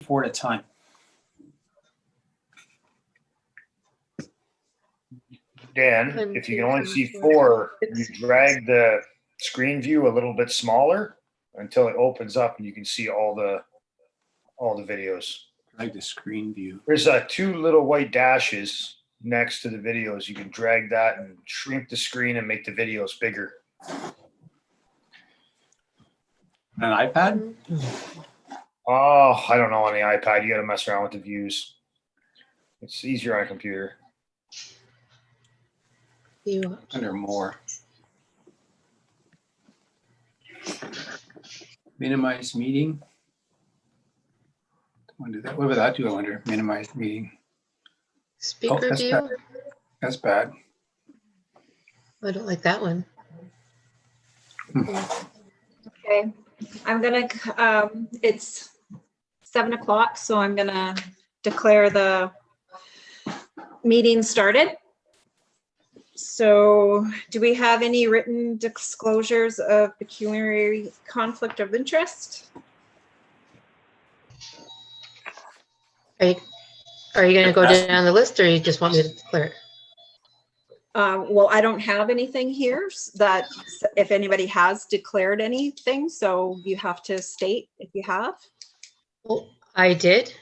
4 at a time. Dan, if you can only see 4, you drag the screen view a little bit smaller until it opens up and you can see all the videos. Drag the screen view. There's 2 little white dashes next to the videos. You can drag that and shrink the screen and make the videos bigger. An iPad? Oh, I don't know, on the iPad, you got to mess around with the views. It's easier on a computer. Under more. Minimize meeting. Want to do that? What would that do? I wonder. Minimize meeting. Speaker that's view. bad. That's bad. I don't like that one. Okay, I'm gonna, it's 7 o'clock, so I'm gonna declare the meeting started. So do we have any written disclosures of pecuniary conflict of interest? Are you going to go down the list, or you just want me to declare it? Well, I don't have anything here that if anybody has declared anything, so you have to state if you have. Well, I did.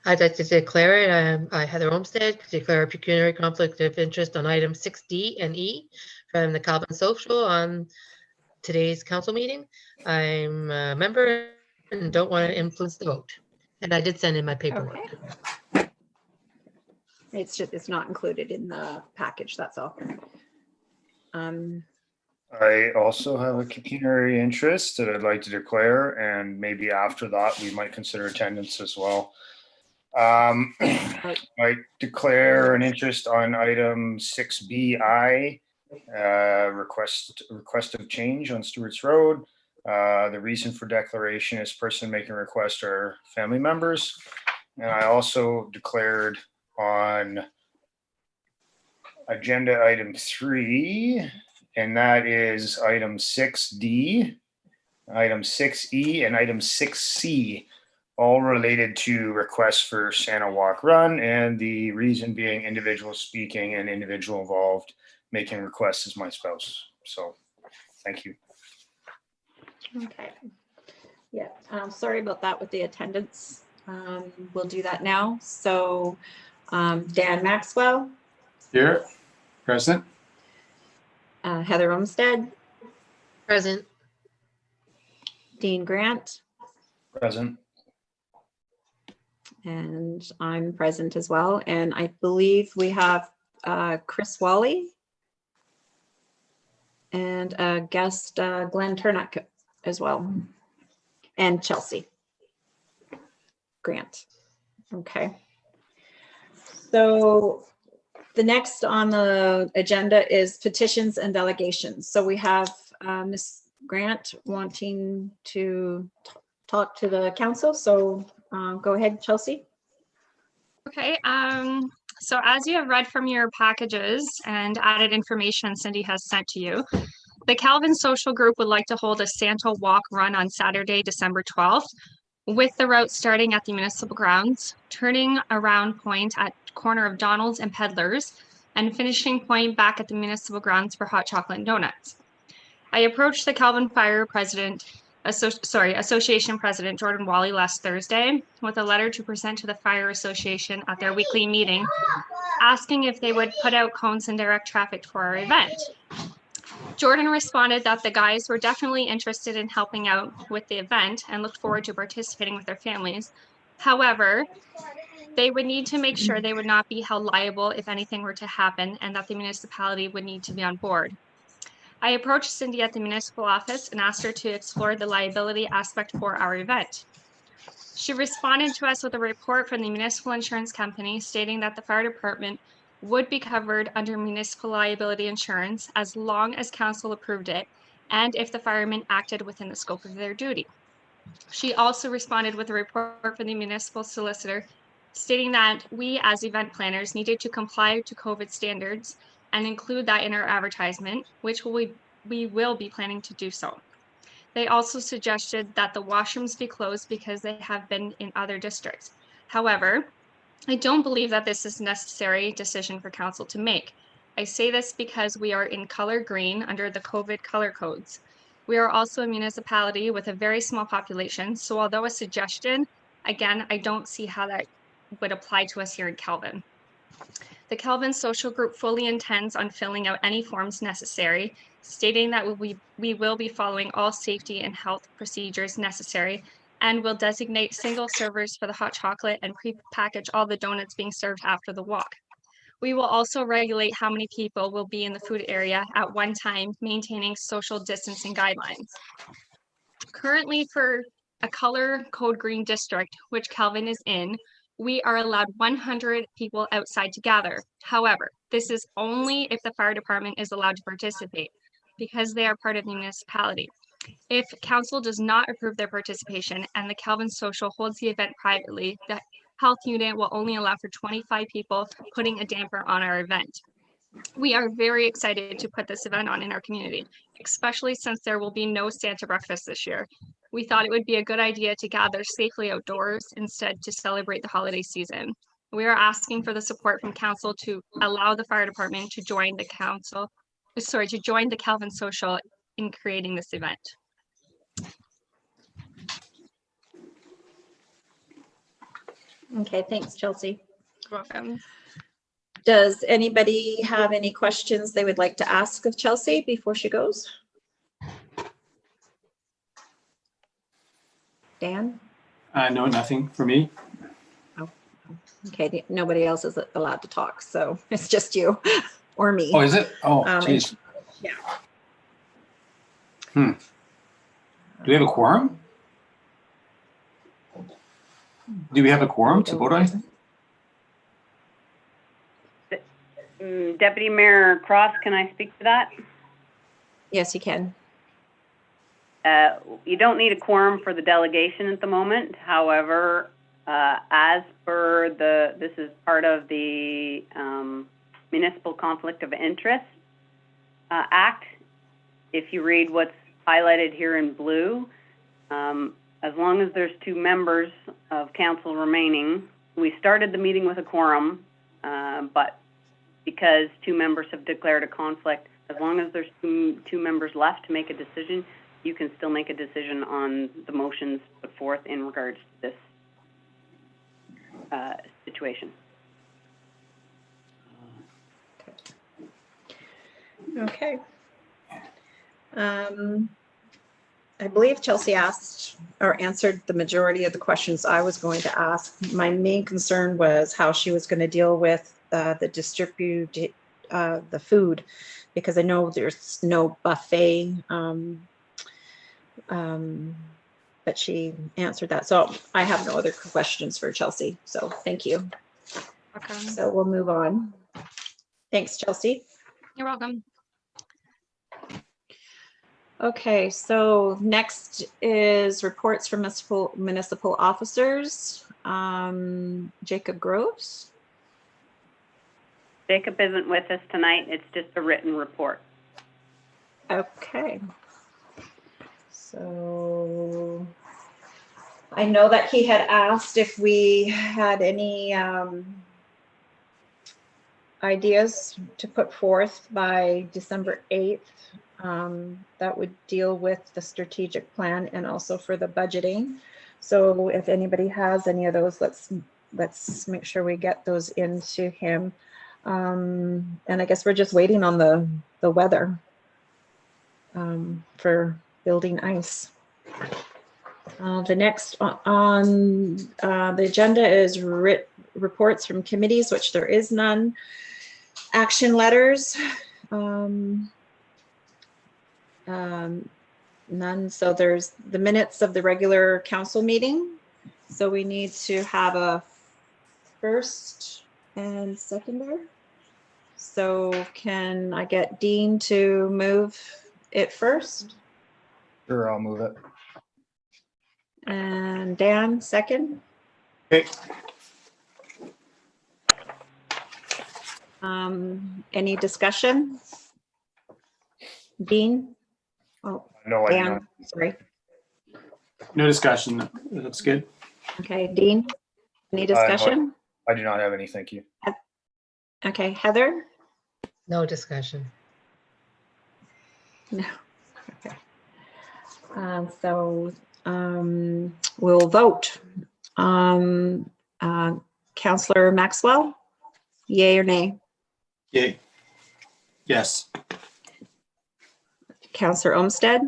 I'd like to declare it. I, Heather Olmsted, declare a pecuniary conflict of interest on items 6D and E from the Calvin Social on today's council meeting. I'm a member and don't want to influence the vote. And I did send in my paperwork. Okay. It's not included in the package, that's all. I also have a pecuniary interest that I'd like to declare, and maybe after that, we might consider attendance as well. I declare an interest on item 6BI, request of change on Stewart's Road. The reason for declaration is person making request are family members. And I also declared on agenda item 3, and that is item 6D, item 6E, and item 6C, all related to requests for Santa Walk Run, and the reason being individual speaking and individual involved making requests is my spouse. So thank you. Okay. Yeah, sorry about that with the attendance. We'll do that now. So Dan Maxwell. Here. Present. Heather Olmsted. Present. Dean Grant. Present. And I'm present as well. And I believe we have Chris Wally and guest Glenn Turnock as well, and Chelsea Grant. Okay. So the next on the agenda is petitions and delegations. So we have Ms. Grant wanting to talk to the council. So go ahead, Chelsea. Okay, so as you have read from your packages and added information Cindy has sent to you, the Calvin Social Group would like to hold a Santa Walk Run on Saturday, December 12th, with the route starting at the municipal grounds, turning around point at corner of Donald's and Peddlers, and finishing point back at the municipal grounds for hot chocolate and donuts. I approached the Calvin Fire Association President Jordan Wally last Thursday with a letter to present to the Fire Association at their weekly meeting, asking if they would put out cones and direct traffic for our event. Jordan responded that the guys were definitely interested in helping out with the event and looked forward to participating with their families. However, they would need to make sure they would not be held liable if anything were to happen, and that the municipality would need to be on board. I approached Cindy at the municipal office and asked her to explore the liability aspect for our event. She responded to us with a report from the municipal insurance company stating that the fire department would be covered under municipal liability insurance as long as council approved it and if the firemen acted within the scope of their duty. She also responded with a report from the municipal solicitor stating that we as event planners needed to comply to COVID standards and include that in our advertisement, which we will be planning to do so. They also suggested that the washrooms be closed because they have been in other districts. However, I don't believe that this is a necessary decision for council to make. I say this because we are in color green under the COVID color codes. We are also a municipality with a very small population, so although a suggestion, again, I don't see how that would apply to us here in Kelvin. The Kelvin Social Group fully intends on filling out any forms necessary, stating that we will be following all safety and health procedures necessary and will designate single servers for the hot chocolate and pre-package all the donuts being served after the walk. We will also regulate how many people will be in the food area at one time, maintaining social distancing guidelines. Currently, for a color code green district, which Kelvin is in, we are allowed 100 people outside to gather. However, this is only if the fire department is allowed to participate because they are part of the municipality. If council does not approve their participation and the Kelvin Social holds the event privately, the health unit will only allow for 25 people, putting a damper on our event. We are very excited to put this event on in our community, especially since there will be no Santa breakfast this year. We thought it would be a good idea to gather safely outdoors instead to celebrate the holiday season. We are asking for the support from council to allow the fire department to join the Kelvin Social in creating this event. Okay, thanks, Chelsea. You're welcome. Does anybody have any questions they would like to ask of Chelsea before she goes? Dan? No, nothing for me. Okay, nobody else is allowed to talk, so it's just you or me. Oh, is it? Oh, and- geez. yeah. Do we have a quorum? Do we have a quorum to vote on? Deputy Mayor Cross, can I speak to that? Yes, you can. You don't need a quorum for the delegation at the moment. However, as per this is part of the Municipal Conflict of Interest Act. If you read what's highlighted here in blue, as long as there's 2 members of council remaining, we started the meeting with a quorum, but because 2 members have declared a conflict, as long as there's two members left to make a decision, you can still make a decision on the motions put forth in regards to this situation. Okay. I believe Chelsea asked or answered the majority of the questions I was going to ask. My main concern was how she was going to deal with the food, because I know there's no buffet, but she answered that. So I have no other questions for Chelsea. So thank you. Okay. So we'll move on. Thanks, Chelsea. You're welcome. Okay, so next is reports from municipal officers. Jacob Groves. Jacob isn't with us tonight. It's just a written report. Okay. So I know that he had asked if we had any ideas to put forth by December 8th. That would deal with the strategic plan and also for the budgeting. So if anybody has any of those, let's make sure we get those into him. And I guess we're just waiting on the weather for building ice. The next on the agenda is reports from committees, which there is none. Action letters. None. So there's the minutes of the regular council meeting. So we need to have a first and seconder. So can I get Dean to move it first? Sure, I'll move it. And Dan, second. Okay. Any discussion? Dean? Oh, No, I do not. Dan, sorry. No discussion. That's good. Okay, Dean, any discussion? I do not have any, thank you. Okay, Heather? No discussion. No. Okay. We'll vote. Councillor Maxwell, yay or nay? Yay. Yes. Councillor Olmsted,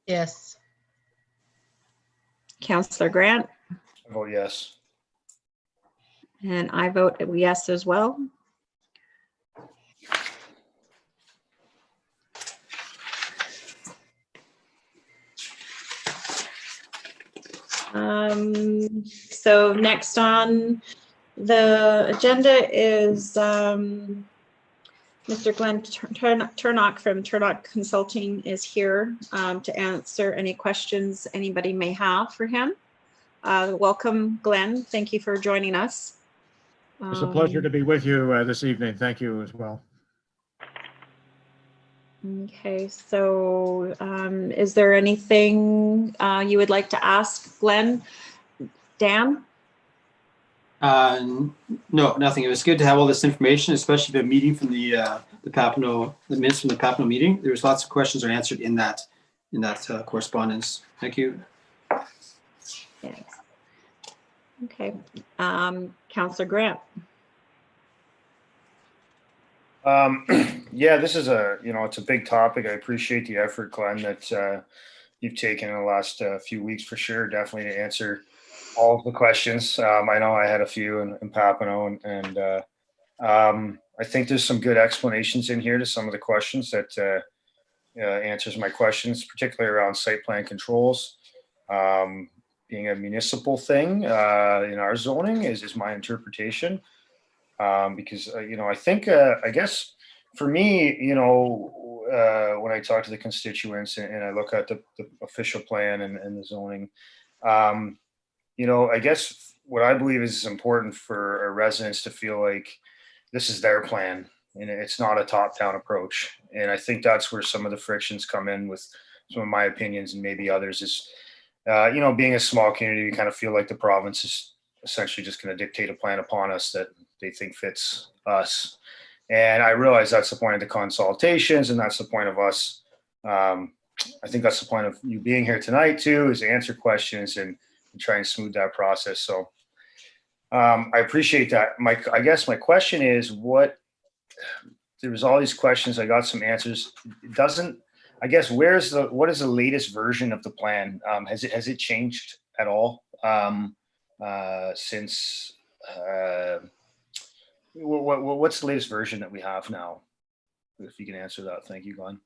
Yes. Councillor Grant, I vote yes. and I vote yes as well. So next on the agenda is Mr. Glenn Turnock from Turnock Consulting is here to answer any questions anybody may have for him. Welcome, Glenn. Thank you for joining us. It's a pleasure to be with you this evening. Thank you as well. Okay, so is there anything you would like to ask Glenn? Dan? No, nothing. It was good to have all this information, especially the meeting from the Papineau, the minutes from the Papineau meeting. There was lots of questions that are answered in that correspondence. Thank you. Yes. Okay, Councillor Grant. Yeah, this is it's a big topic. I appreciate the effort, Glenn, that you've taken in the last few weeks for sure. Definitely to answer all of the questions. I know I had a few in Papineau, and I think there's some good explanations in here to some of the questions that answers my questions, particularly around site plan controls. Being a municipal thing in our zoning is my interpretation. Because I think I guess for me, when I talk to the constituents and I look at the official plan and the zoning, I guess what I believe is important for our residents to feel like this is their plan and it's not a top-down approach. And I think that's where some of the frictions come in with some of my opinions and maybe others is, being a small community, we kind of feel like the province is essentially just going to dictate a plan upon us that they think fits us. And I realize that's the point of the consultations and that's the point of us. I think that's the point of you being here tonight too, is to answer questions and try and smooth that process. So I appreciate that. I guess my question is there was all these questions. I got some answers. I guess what is the latest version of the plan? Has it changed at all since what's the latest version that we have now? If you can answer that, thank you, Glenn.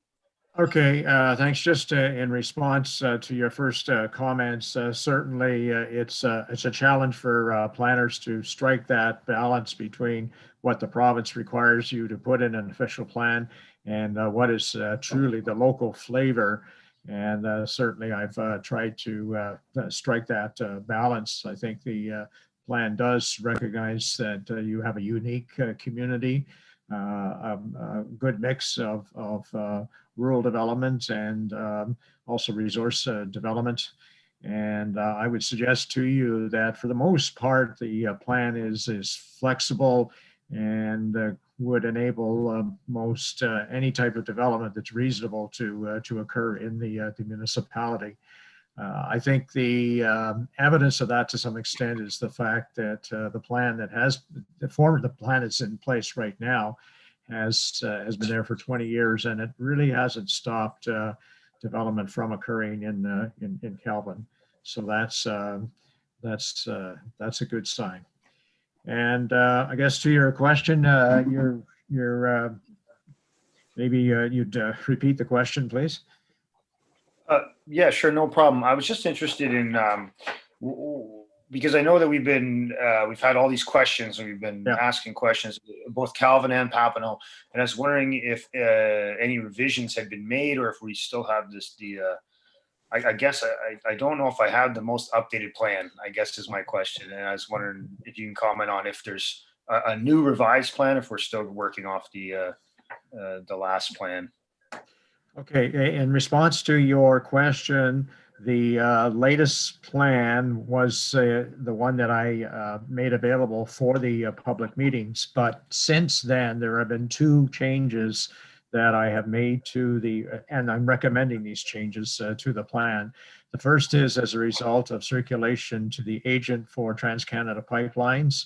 Okay, thanks. Just in response to your first comments, certainly it's a challenge for planners to strike that balance between what the province requires you to put in an official plan and what is truly the local flavor. And certainly I've tried to strike that balance. I think the plan does recognize that you have a unique community, a good mix of rural development and also resource development. And I would suggest to you that for the most part, the plan is flexible and would enable most any type of development that's reasonable to occur in the municipality. I think the evidence of that to some extent is the fact that the plan that's in place right now has been there for 20 years, and it really hasn't stopped development from occurring in Calvin. So that's a good sign. And I guess to your question, maybe you'd repeat the question, please. Yeah, sure, no problem. I was just interested in because I know that we've had all these questions and we've been asking questions, both Calvin and Papineau, and I was wondering if any revisions had been made or if we still have I guess I don't know if I have the most updated plan, I guess is my question. And I was wondering if you can comment on if there's a new revised plan, if we're still working off the last plan. Okay, in response to your question, The latest plan was the one that I made available for the public meetings. But since then, there have been two changes that I have made to and I'm recommending these changes to the plan. The first is as a result of circulation to the agent for TransCanada Pipelines.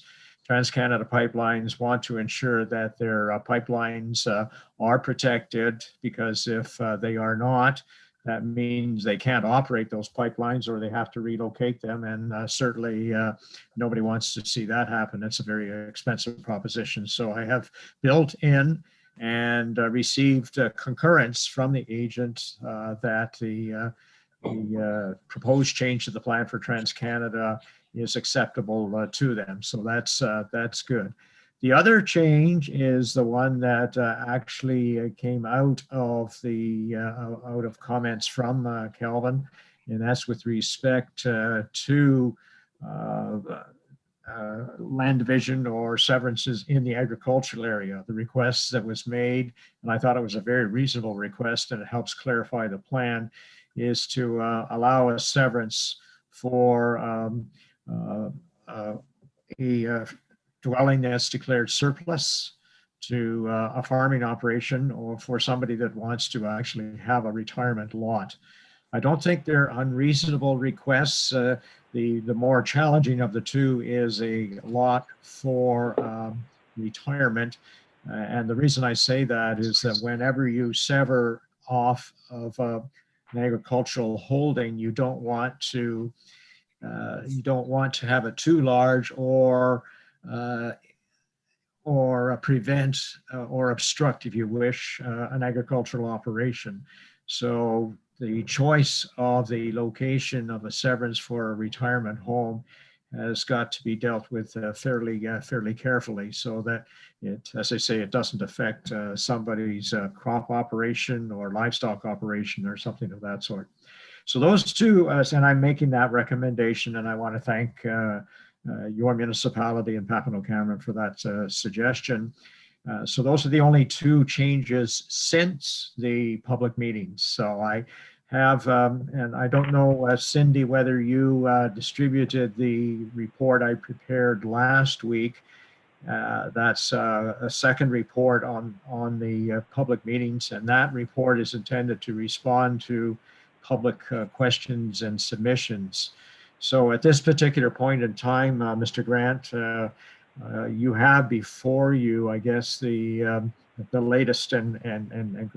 TransCanada Pipelines want to ensure that their pipelines are protected, because if they are not, that means they can't operate those pipelines or they have to relocate them. And certainly nobody wants to see that happen. It's a very expensive proposition. So I have built in and received concurrence from the agent that the proposed change to the plan for TransCanada is acceptable to them. So that's good. The other change is the one that actually came out of comments from Kelvin, and that's with respect to land division or severances in the agricultural area. The request that was made, and I thought it was a very reasonable request, and it helps clarify the plan, is to allow a severance for a dwelling that's declared surplus to a farming operation, or for somebody that wants to actually have a retirement lot. I don't think they're unreasonable requests. The more challenging of the two is a lot for retirement. And the reason I say that is that whenever you sever off of an agricultural holding, you don't want to have it too large or prevent or obstruct, if you wish, an agricultural operation. So the choice of the location of a severance for a retirement home has got to be dealt with fairly carefully, so that it, as I say, it doesn't affect somebody's crop operation or livestock operation or something of that sort. So those two, and I'm making that recommendation, and I want to thank your municipality and Papineau-Cameron for that suggestion. So those are the only two changes since the public meetings. So I have, and I don't know, Cindy, whether you distributed the report I prepared last week. That's a second report on the public meetings, and that report is intended to respond to public questions and submissions. So at this particular point in time, Mr. Grant, you have before you, I guess, the latest and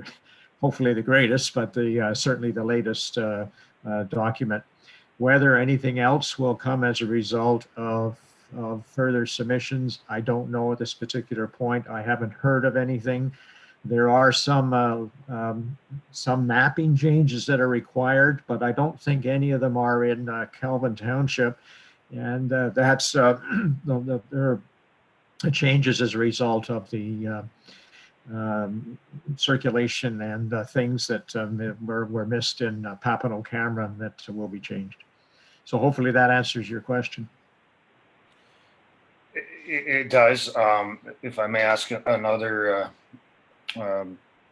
hopefully the greatest, but certainly the latest document. Whether anything else will come as a result of further submissions, I don't know at this particular point. I haven't heard of anything. There are some mapping changes that are required, but I don't think any of them are in Kelvin Township, and that's there are changes as a result of the circulation and things that were missed in Papineau-Cameron that will be changed. So hopefully that answers your question. It does. If I may ask another.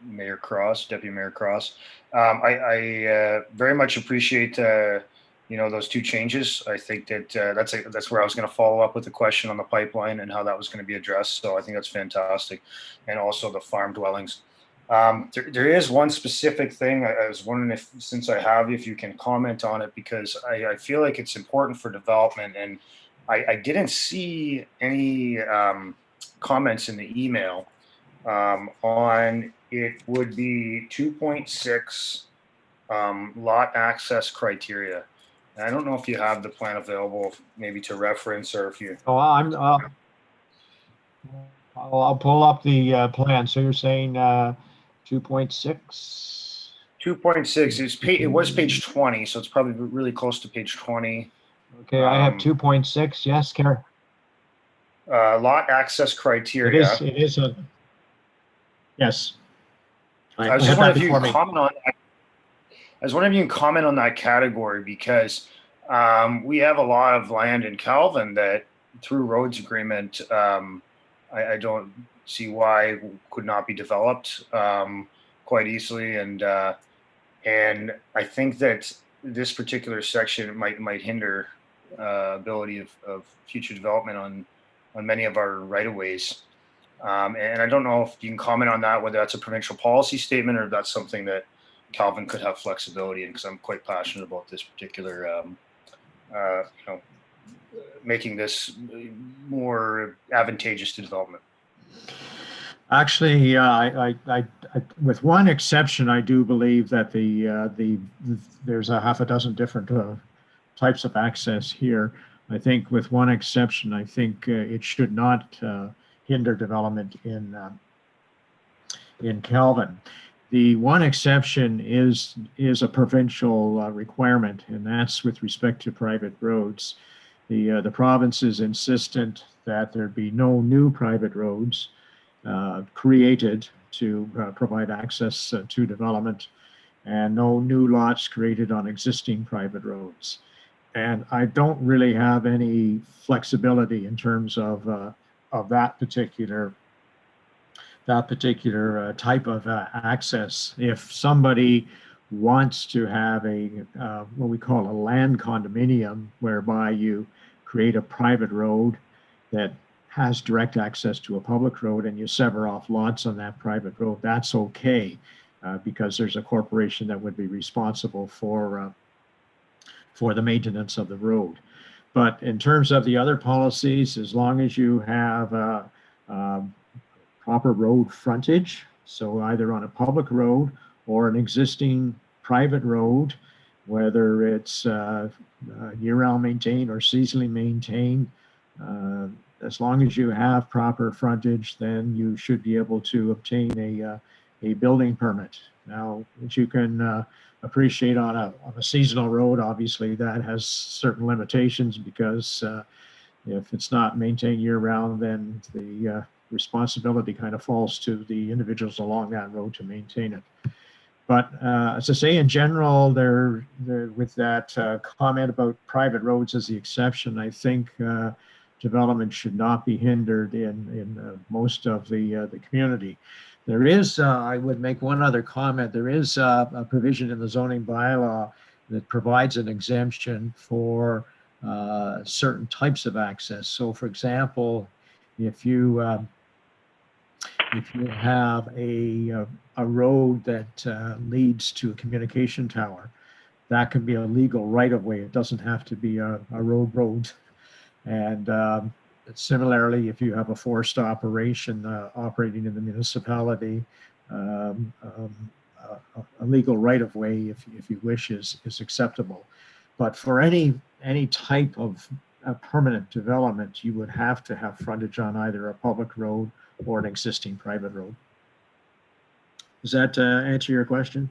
Mayor Cross, Deputy Mayor Cross. I very much appreciate those two changes. I think that that's where I was going to follow up with the question on the pipeline and how that was going to be addressed. So I think that's fantastic, and also the farm dwellings. There is one specific thing I was wondering if you can comment on it, because I feel like it's important for development, and I didn't see any comments in the email. On it would be 2.6 lot access criteria. And I don't know if you have the plan available, maybe to reference, or if you. Oh, I'll pull up the plan. So you're saying 2.6? 2.6 it was page 20, so it's probably really close to page 20. Okay, I have 2.6. Yes, Karen. Lot access criteria. It is a. Yes. I was just wondering if you can comment on that. I was wondering if you can comment on that category, because we have a lot of land in Kelvin that, through roads agreement, I don't see why could not be developed quite easily, and I think that this particular section might hinder ability of future development on many of our right of ways. And I don't know if you can comment on that, whether that's a provincial policy statement or if that's something that Calvin could have flexibility in, because I'm quite passionate about this particular, making this more advantageous to development. Actually, with one exception, I do believe that there's a half a dozen different types of access here. I think with one exception, I think it should not hinder development in Calvin. The one exception is a provincial requirement, and that's with respect to private roads. The province is insistent that there be no new private roads created to provide access to development, and no new lots created on existing private roads. And I don't really have any flexibility in terms of that particular type of access. If somebody wants to have a what we call a land condominium, whereby you create a private road that has direct access to a public road and you sever off lots on that private road, that's okay, because there's a corporation that would be responsible for the maintenance of the road. But in terms of the other policies, as long as you have proper road frontage, so either on a public road or an existing private road, whether it's year-round maintained or seasonally maintained, as long as you have proper frontage, then you should be able to obtain a building permit. Now, as you can appreciate on a seasonal road, obviously that has certain limitations, because if it's not maintained year-round, then the responsibility kind of falls to the individuals along that road to maintain it. But as I say, in general, with that comment about private roads as the exception, I think development should not be hindered in most of the community. There is, I would make one other comment, there is a provision in the zoning bylaw that provides an exemption for certain types of access. So for example, if you have a road that leads to a communication tower, that can be a legal right-of-way. It doesn't have to be a road. And similarly, if you have a forced operation operating in the municipality, a legal right-of-way, if you wish, is acceptable. But for any type of permanent development, you would have to have frontage on either a public road or an existing private road. Does that answer your question?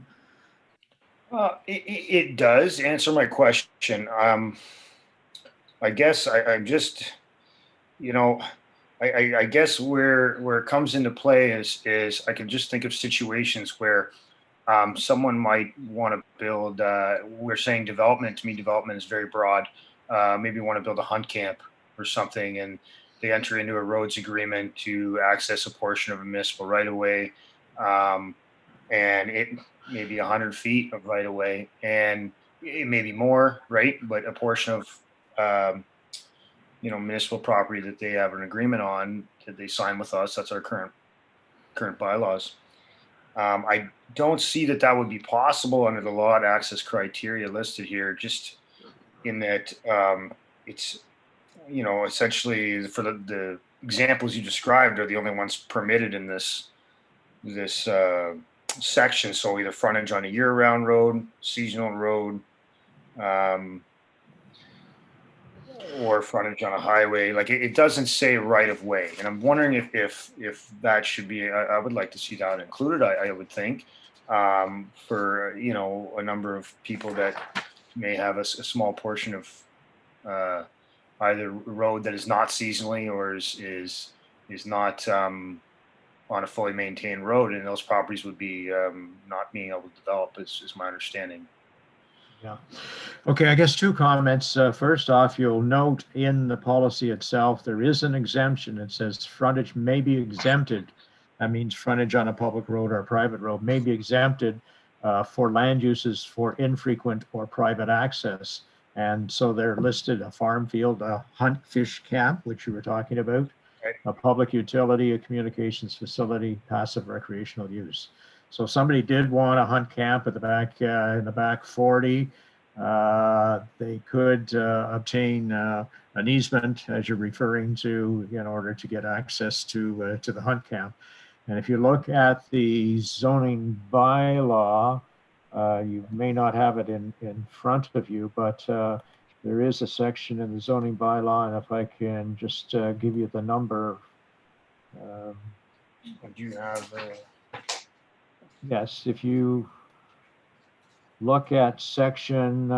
It does answer my question. I guess I'm just, I guess where it comes into play is I can just think of situations where someone might want to build, we're saying development, to me development is very broad, maybe want to build a hunt camp or something, and they enter into a roads agreement to access a portion of a municipal right-of-way, and it may be 100 feet of right-of-way, and it may be more, right? But a portion of municipal property that they have an agreement on, that they sign with us, that's our current bylaws. I don't see that would be possible under the lot access criteria listed here, just in that it's, essentially for the examples you described are the only ones permitted in this section. So either frontage on a year-round road, seasonal road, or frontage on a highway. Like it doesn't say right of way, and I'm wondering if that should be. I would like to see that included. I would think for a number of people that may have a small portion of either road that is not seasonally or is not on a fully maintained road, and those properties would be not being able to develop. Is my understanding. Yeah. Okay, I guess two comments. First off, you'll note in the policy itself, there is an exemption. It says frontage may be exempted. That means frontage on a public road or a private road may be exempted for land uses for infrequent or private access. And so they're listed: a farm field, a hunt fish camp, which you were talking about, Right. a public utility, a communications facility, passive recreational use. So if somebody did want a hunt camp at the back, in the back 40, they could obtain an easement, as you're referring to, in order to get access to the hunt camp. And if you look at the zoning bylaw, you may not have it in front of you, but there is a section in the zoning bylaw, and if I can just give you the number. Would you have, Yes, if you look at section,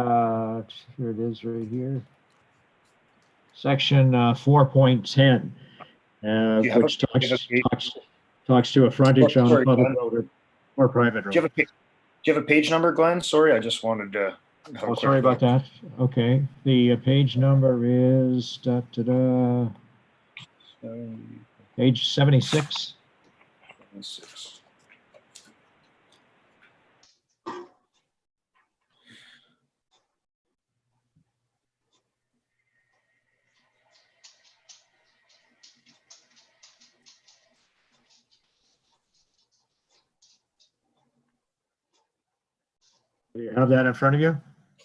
here it is right here. Section 4.10, you have which a- talks to a frontage on a Sorry, public Glenn. road or private do you road. have a page number, Glenn? Sorry, I just wanted to. have a Oh, quick sorry about look. that. Okay, the page number is page 76. 6. Do you have that in front of you?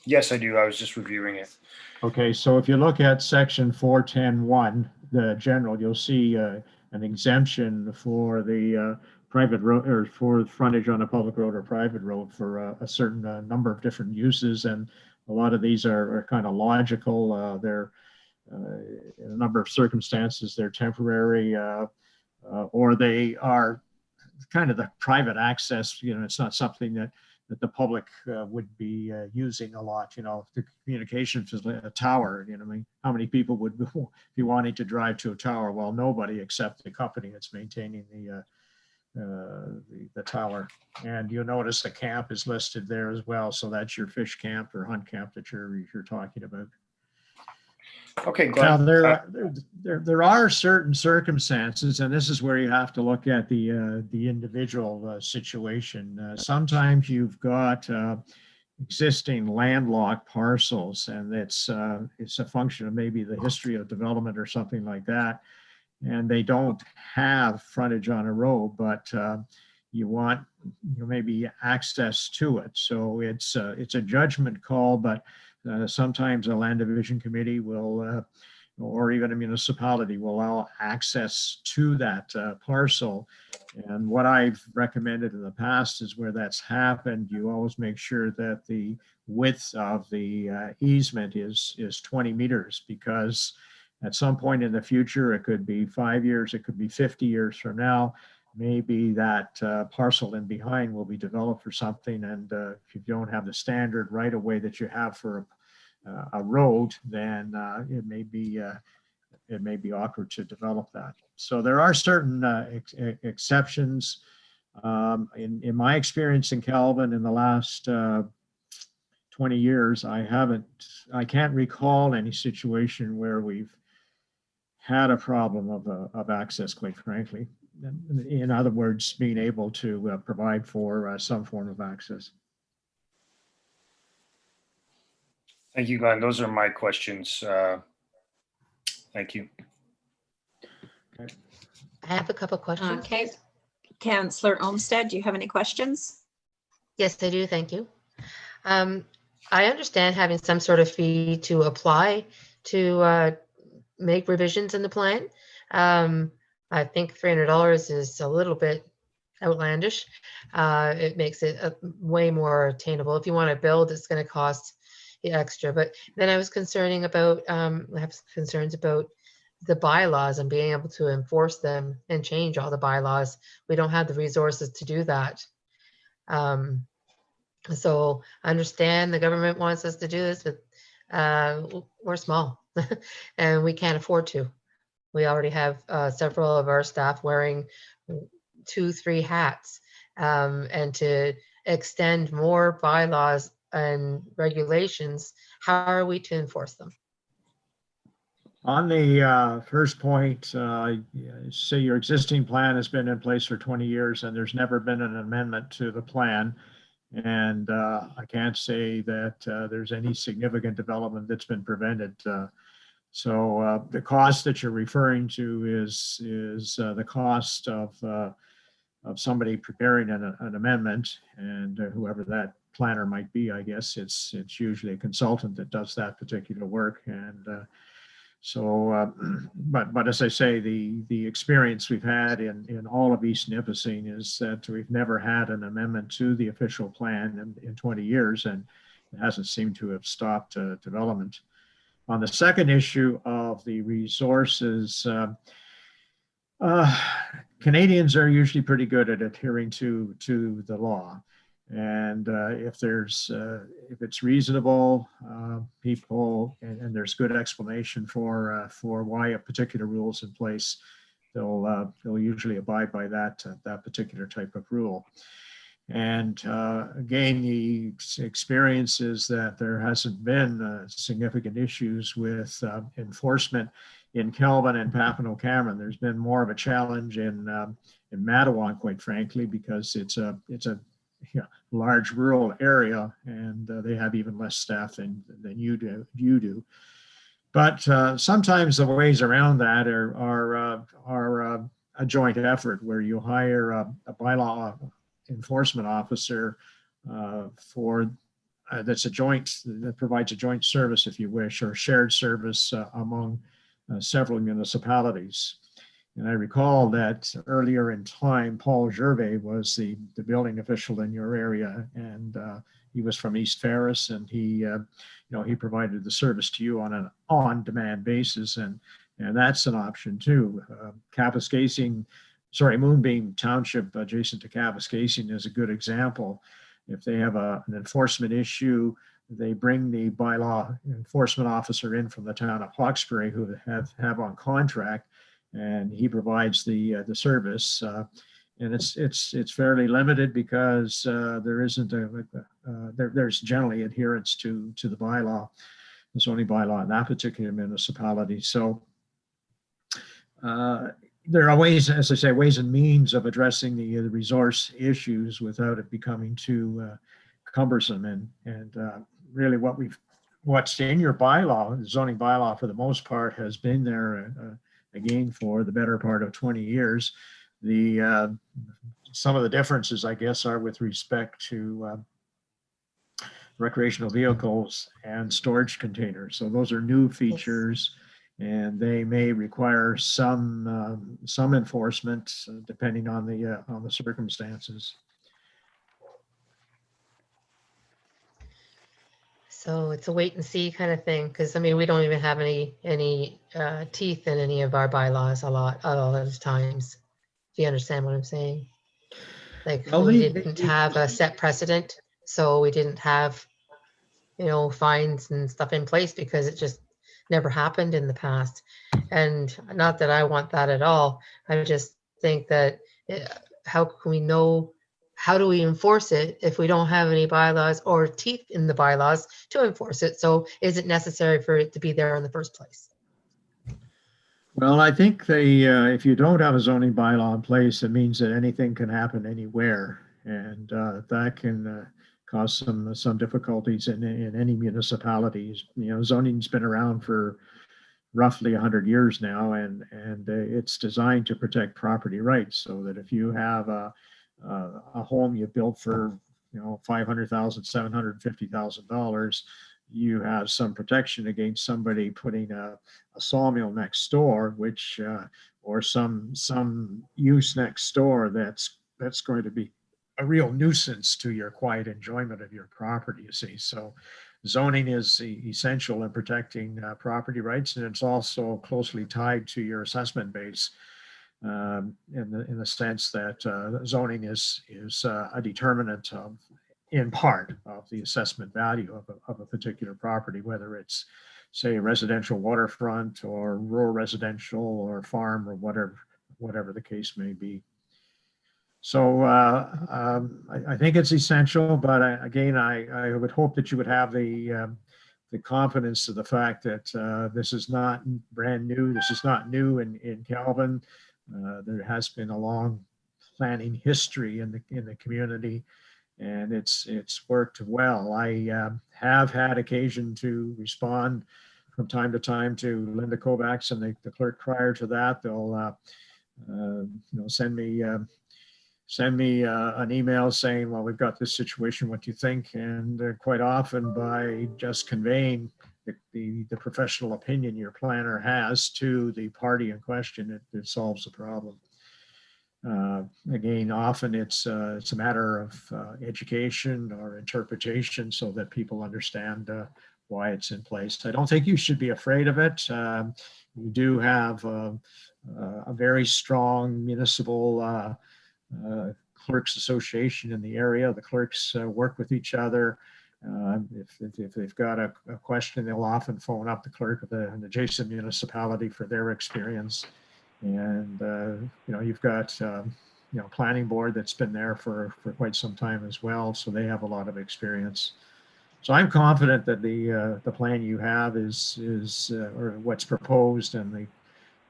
Yes, I do. I was just reviewing it. Okay, so if you look at section 410.1, the general, you'll see an exemption for the private road, or for frontage on a public road or private road for a certain number of different uses. And a lot of these are kind of logical. They're in a number of circumstances, they're temporary, or they are kind of the private access. You know, it's not something that the public would be using a lot. You know, the communication facility, a tower, you know, I mean, how many people would be wanting to drive to a tower? Well, nobody except the company that's maintaining the tower. And you'll notice the camp is listed there as well. So that's your fish camp or hunt camp that you're talking about. Okay, Now, Glenn. there are certain circumstances, and this is where you have to look at the individual situation. Sometimes you've got existing landlocked parcels, and it's a function of maybe the history of development or something like that, and they don't have frontage on a road, but you want maybe access to it. So it's a judgment call, but sometimes a land division committee will, or even a municipality will allow access to that parcel. And what I've recommended in the past is where that's happened, you always make sure that the width of the easement is 20 meters, because at some point in the future, it could be 5 years, it could be 50 years from now, maybe that parcel in behind will be developed for something. And if you don't have the standard right of way that you have for a road, then it may be awkward to develop that. So there are certain exceptions. In my experience in Calvin in the last 20 years, I can't recall any situation where we've had a problem of access, quite frankly. In other words, being able to provide for some form of access. Thank you, Glenn. Those are my questions. Thank you. I have a couple questions. Okay. Councillor Olmsted, do you have any questions? Yes, I do. Thank you. I understand having some sort of fee to apply to make revisions in the plan. I think $300 is a little bit outlandish. It makes it way more attainable. If you want to build, it's going to cost the extra. But then I was concerning about, I have concerns about the bylaws and being able to enforce them and change all the bylaws. We don't have the resources to do that. So I understand the government wants us to do this, but we're small and we can't afford to. We already have several of our staff wearing 2-3 hats, and to extend more bylaws and regulations, how are we to enforce them? On the first point, say your existing plan has been in place for 20 years and there's never been an amendment to the plan. And I can't say that there's any significant development that's been prevented. So the cost that you're referring to is the cost of somebody preparing an amendment, and whoever that planner might be, I guess it's usually a consultant that does that particular work. And but as I say, the experience we've had in all of East Nipissing is that we've never had an amendment to the official plan in 20 years, and it hasn't seemed to have stopped development. On the second issue of the resources, Canadians are usually pretty good at adhering to the law. And if it's reasonable, people, and there's good explanation for why a particular rule is in place, they'll usually abide by that particular type of rule. And again, the experience is that there hasn't been significant issues with enforcement in Kelvin and Papineau-Cameron. There's been more of a challenge in Matawan, quite frankly, because it's a large rural area, and they have even less staff than you do. But sometimes the ways around that are a joint effort where you hire a bylaw enforcement officer that provides a joint service, if you wish, or shared service among several municipalities. And I recall that earlier in time, Paul Gervais was the building official in your area, and he was from East Ferris, and he provided the service to you on an on-demand basis, and that's an option too. Moonbeam Township, adjacent to Kapuskasing, is a good example. If they have an enforcement issue, they bring the bylaw enforcement officer in from the town of Hawkesbury, who have on contract, and he provides the service. And it's fairly limited because there isn't there's generally adherence to the bylaw, the zoning bylaw in that particular municipality. So there are ways, as I say, ways and means of addressing the resource issues without it becoming too cumbersome. And really, what's in your bylaw, the zoning bylaw, for the most part, has been there again for the better part of 20 years. Some of the differences, I guess, are with respect to recreational vehicles and storage containers. So those are new features. And they may require some enforcement depending on the circumstances. So it's a wait and see kind of thing, because I mean, we don't even have any teeth in any of our bylaws a lot of times. If you understand what I'm saying, like we didn't have a set precedent, so we didn't have fines and stuff in place because it just never happened in the past. And not that I want that at all. I just think that how can we know, how do we enforce it if we don't have any bylaws or teeth in the bylaws to enforce it? So is it necessary for it to be there in the first place? Well, I think if you don't have a zoning bylaw in place, it means that anything can happen anywhere, and that can cause some difficulties in any municipalities. Zoning's been around for roughly 100 years now, and it's designed to protect property rights, so that if you have a home you built for $500,000, $750,000, you have some protection against somebody putting a sawmill next door, which or some use next door that's going to be a real nuisance to your quiet enjoyment of your property, you see. So zoning is essential in protecting property rights, and it's also closely tied to your assessment base in the sense that zoning is a determinant of, in part, of the assessment value of a particular property, whether it's, say, residential waterfront or rural residential or farm or whatever the case may be. So I think it's essential, but again, I would hope that you would have the confidence of the fact that this is not brand new. This is not new in Kelvin. There has been a long planning history in the community, and it's worked well. I have had occasion to respond from time to time to Linda Kovacs and the clerk prior to that. They'll send me an email saying, well, we've got this situation, what do you think? And quite often by just conveying the professional opinion your planner has to the party in question, it solves the problem. Again, often it's a matter of education or interpretation so that people understand why it's in place. I don't think you should be afraid of it. You do have a very strong municipal clerks association in the area. The clerks work with each other. If they've got a question, they'll often phone up the clerk of an adjacent municipality for their experience. And you've got planning board that's been there for quite some time as well, so they have a lot of experience. So I'm confident that the plan you have is or what's proposed and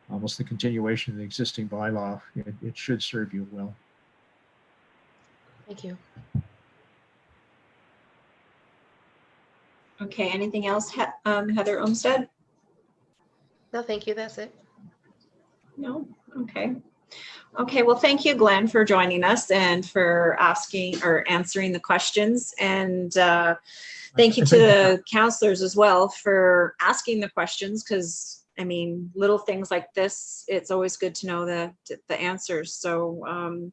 almost the continuation of the existing bylaw, it should serve you well. Thank you. Okay, anything else, Heather Olmsted? No, thank you. That's it. No? Okay. Okay, well, thank you, Glenn, for joining us and for asking or answering the questions. And thank you to the counselors as well for asking the questions, because I mean, little things like this, it's always good to know the answers. So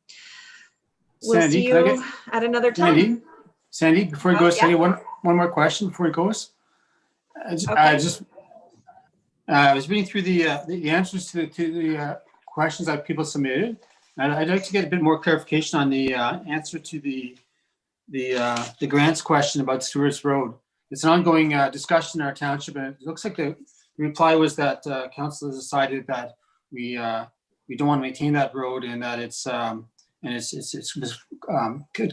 we'll Sandy, see you at another time. Sandy, before it goes, yeah. Sandy, one more question before it goes. I was reading through the answers to the questions that people submitted, and I'd like to get a bit more clarification on the answer to the grants question about Stewart's Road. It's an ongoing discussion in our township, and it looks like the reply was that council has decided that we don't want to maintain that road, and that it's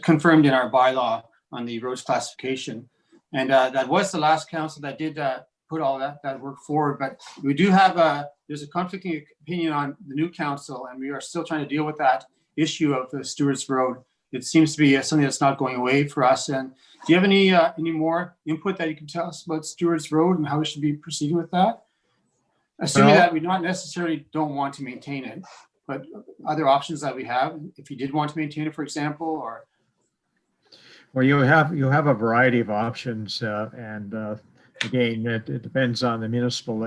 confirmed in our bylaw on the roads classification. And that was the last council that did put all that work forward. But we do have there's a conflicting opinion on the new council, and we are still trying to deal with that issue of the Stewart's Road. It seems to be something that's not going away for us. And do you have any more input that you can tell us about Stewart's Road and how we should be proceeding with that? Assuming that we not necessarily don't want to maintain it, but other options that we have, if you did want to maintain it, for example, or. Well, you have a variety of options, and again, it depends on the municipal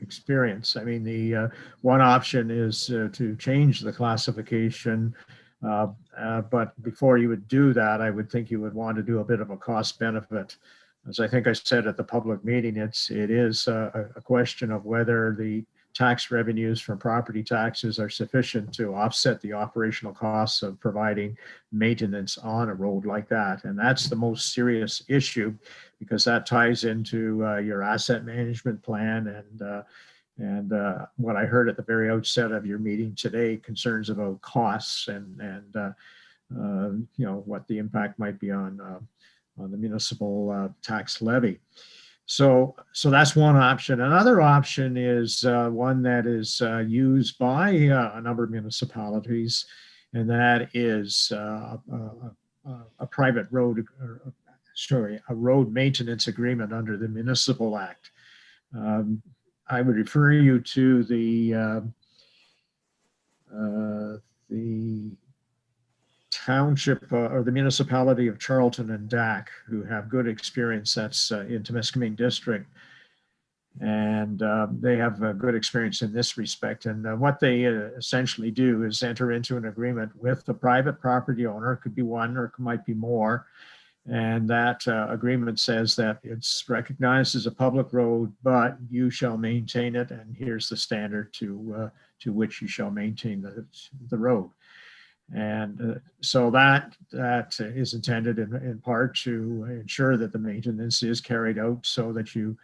experience. I mean, the one option is to change the classification, but before you would do that, I would think you would want to do a bit of a cost benefit. As I think I said at the public meeting, it is a question of whether the tax revenues from property taxes are sufficient to offset the operational costs of providing maintenance on a road like that. And that's the most serious issue, because that ties into your asset management plan and what I heard at the very outset of your meeting today, concerns about costs and what the impact might be on the municipal tax levy. So that's one option. Another option is one that is used by a number of municipalities, and that is a private road, a road maintenance agreement under the Municipal Act. I would refer you to the township or the municipality of Charlton and Dac, who have good experience. That's in Temiskaming District, and they have a good experience in this respect. And what they essentially do is enter into an agreement with the private property owner. It could be one or it might be more, and that agreement says that it's recognized as a public road, but you shall maintain it, and here's the standard to which you shall maintain the road. And so that is intended in part to ensure that the maintenance is carried out so that you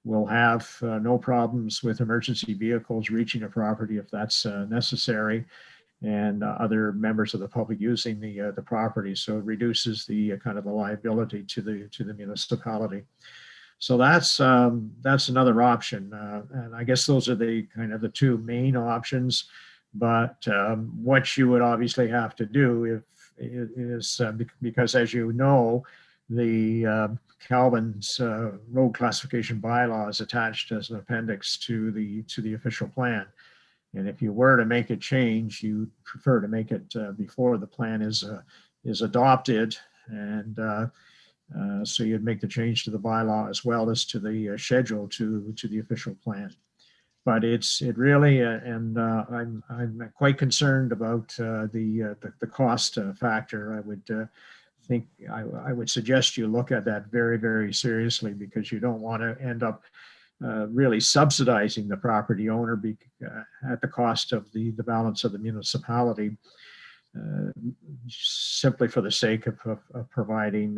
will have no problems with emergency vehicles reaching a property if that's necessary, and other members of the public using the property. So it reduces the kind of the liability to the municipality. So that's another option, and I guess those are the kind of the two main options. But what you would obviously have to do because, as you know, the Calvin's road classification bylaw is attached as an appendix to the official plan. And if you were to make a change, you prefer to make it before the plan is adopted, and so you'd make the change to the bylaw as well as to the schedule to the official plan. But it really, and I'm quite concerned about the cost factor. I would think I would suggest you look at that very, very seriously, because you don't want to end up really subsidizing the property owner at the cost of the balance of the municipality, simply for the sake of providing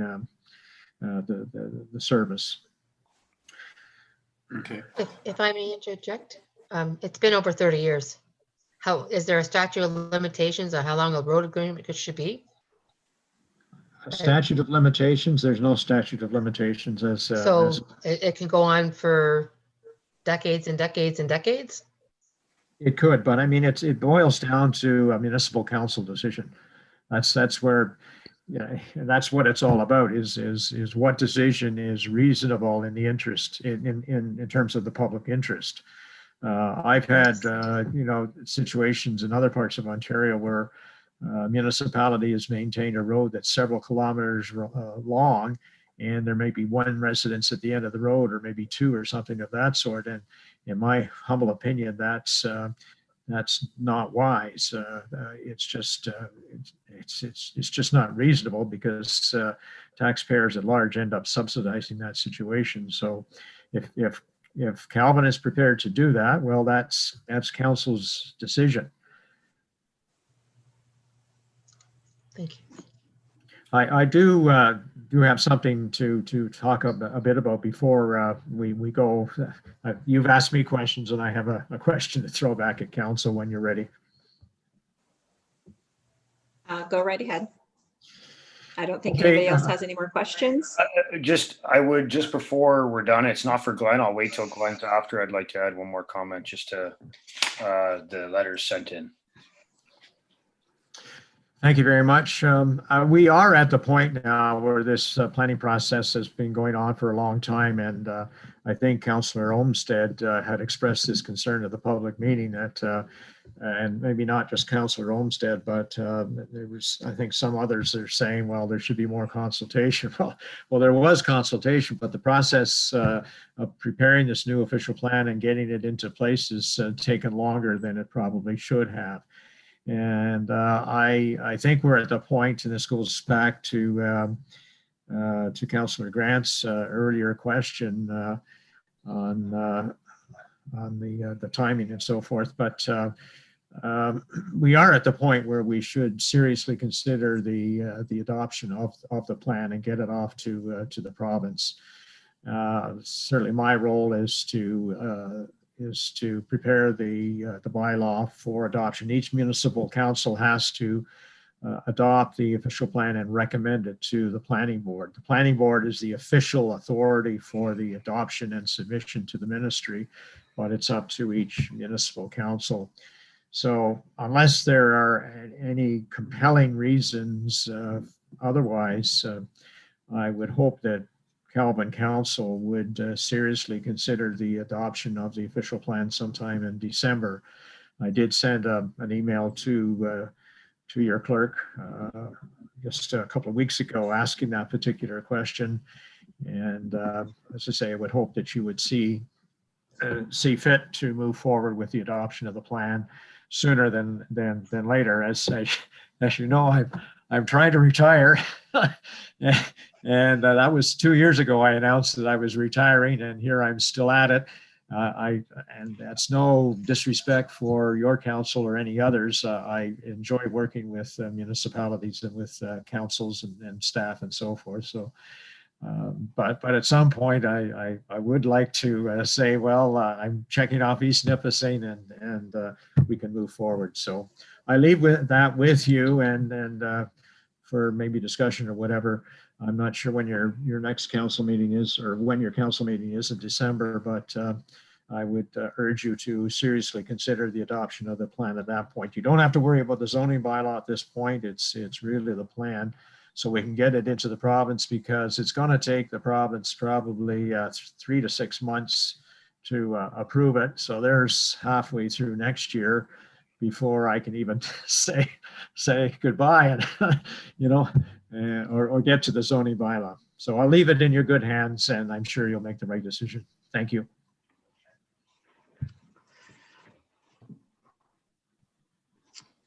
the service. Okay. If I may interject, it's been over 30 years. Is there a statute of limitations on how long a road agreement should be? A statute of limitations? There's no statute of limitations So it can go on for decades and decades and decades? It could, but I mean, it boils down to a municipal council decision. That's where, that's what it's all about, is what decision is reasonable in the interest, in terms of the public interest. I've had, situations in other parts of Ontario where municipality has maintained a road that's several kilometers long, and there may be one residence at the end of the road, or maybe two, or something of that sort. And in my humble opinion, that's not wise. It's just not reasonable, because taxpayers at large end up subsidizing that situation. So if Calvin is prepared to do that, well, that's council's decision. Thank you. I do have something to talk a bit about before we go. You've asked me questions, and I have a question to throw back at council when you're ready. Go right ahead. I don't think Okay, anybody else has any more questions. I would, just before we're done, it's not for Glenn. I'll wait till Glenn's after. I'd like to add one more comment just to the letters sent in. Thank you very much. We are at the point now where this planning process has been going on for a long time, and I think Councillor Olmsted had expressed this concern at the public meeting that, and maybe not just Councillor Olmsted, but there was, I think some others are saying, well, there should be more consultation. Well, there was consultation, but the process of preparing this new official plan and getting it into place has taken longer than it probably should have. And I think we're at the point, and this goes back to Councillor Grant's earlier question on the timing and so forth. But we are at the point where we should seriously consider the adoption of the plan and get it off to the province. Certainly, my role is to prepare the bylaw for adoption. Each municipal council has to adopt the official plan and recommend it to the planning board. The planning board is the official authority for the adoption and submission to the ministry, but it's up to each municipal council. So unless there are any compelling reasons otherwise, I would hope that Calvin Council would seriously consider the adoption of the official plan sometime in December. I did send an email to your clerk just a couple of weeks ago asking that particular question. And as I say, I would hope that you would see fit to move forward with the adoption of the plan sooner than later. As you know, I'm trying to retire. And that was 2 years ago. I announced that I was retiring, and here I'm still at it. And that's no disrespect for your council or any others. I enjoy working with municipalities and with councils and staff and so forth. So, but at some point, I would like to say, well, I'm checking off East Nipissing, and we can move forward. So I leave that with you, and for maybe discussion or whatever. I'm not sure when your next council meeting is, or when your council meeting is in December, but I would urge you to seriously consider the adoption of the plan at that point. You don't have to worry about the zoning bylaw at this point. It's really the plan. So we can get it into the province, because it's going to take the province probably 3 to 6 months to approve it. So there's halfway through next year before I can even say goodbye and, you know, or get to the zoning bylaw. So I'll leave it in your good hands, and I'm sure you'll make the right decision. Thank you.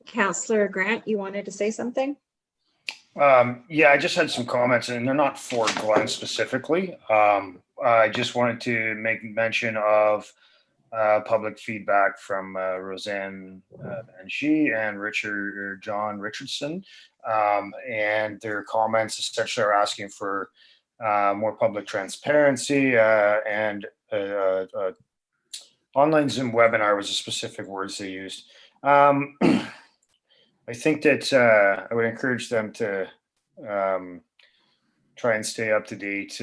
Councillor Grant, you wanted to say something? Yeah, I just had some comments, and they're not for Glenn specifically. I just wanted to make mention of public feedback from Roseanne Banshee and John Richardson, and their comments essentially are asking for more public transparency and online Zoom webinar was the specific words they used. I think that I would encourage them to try and stay up to date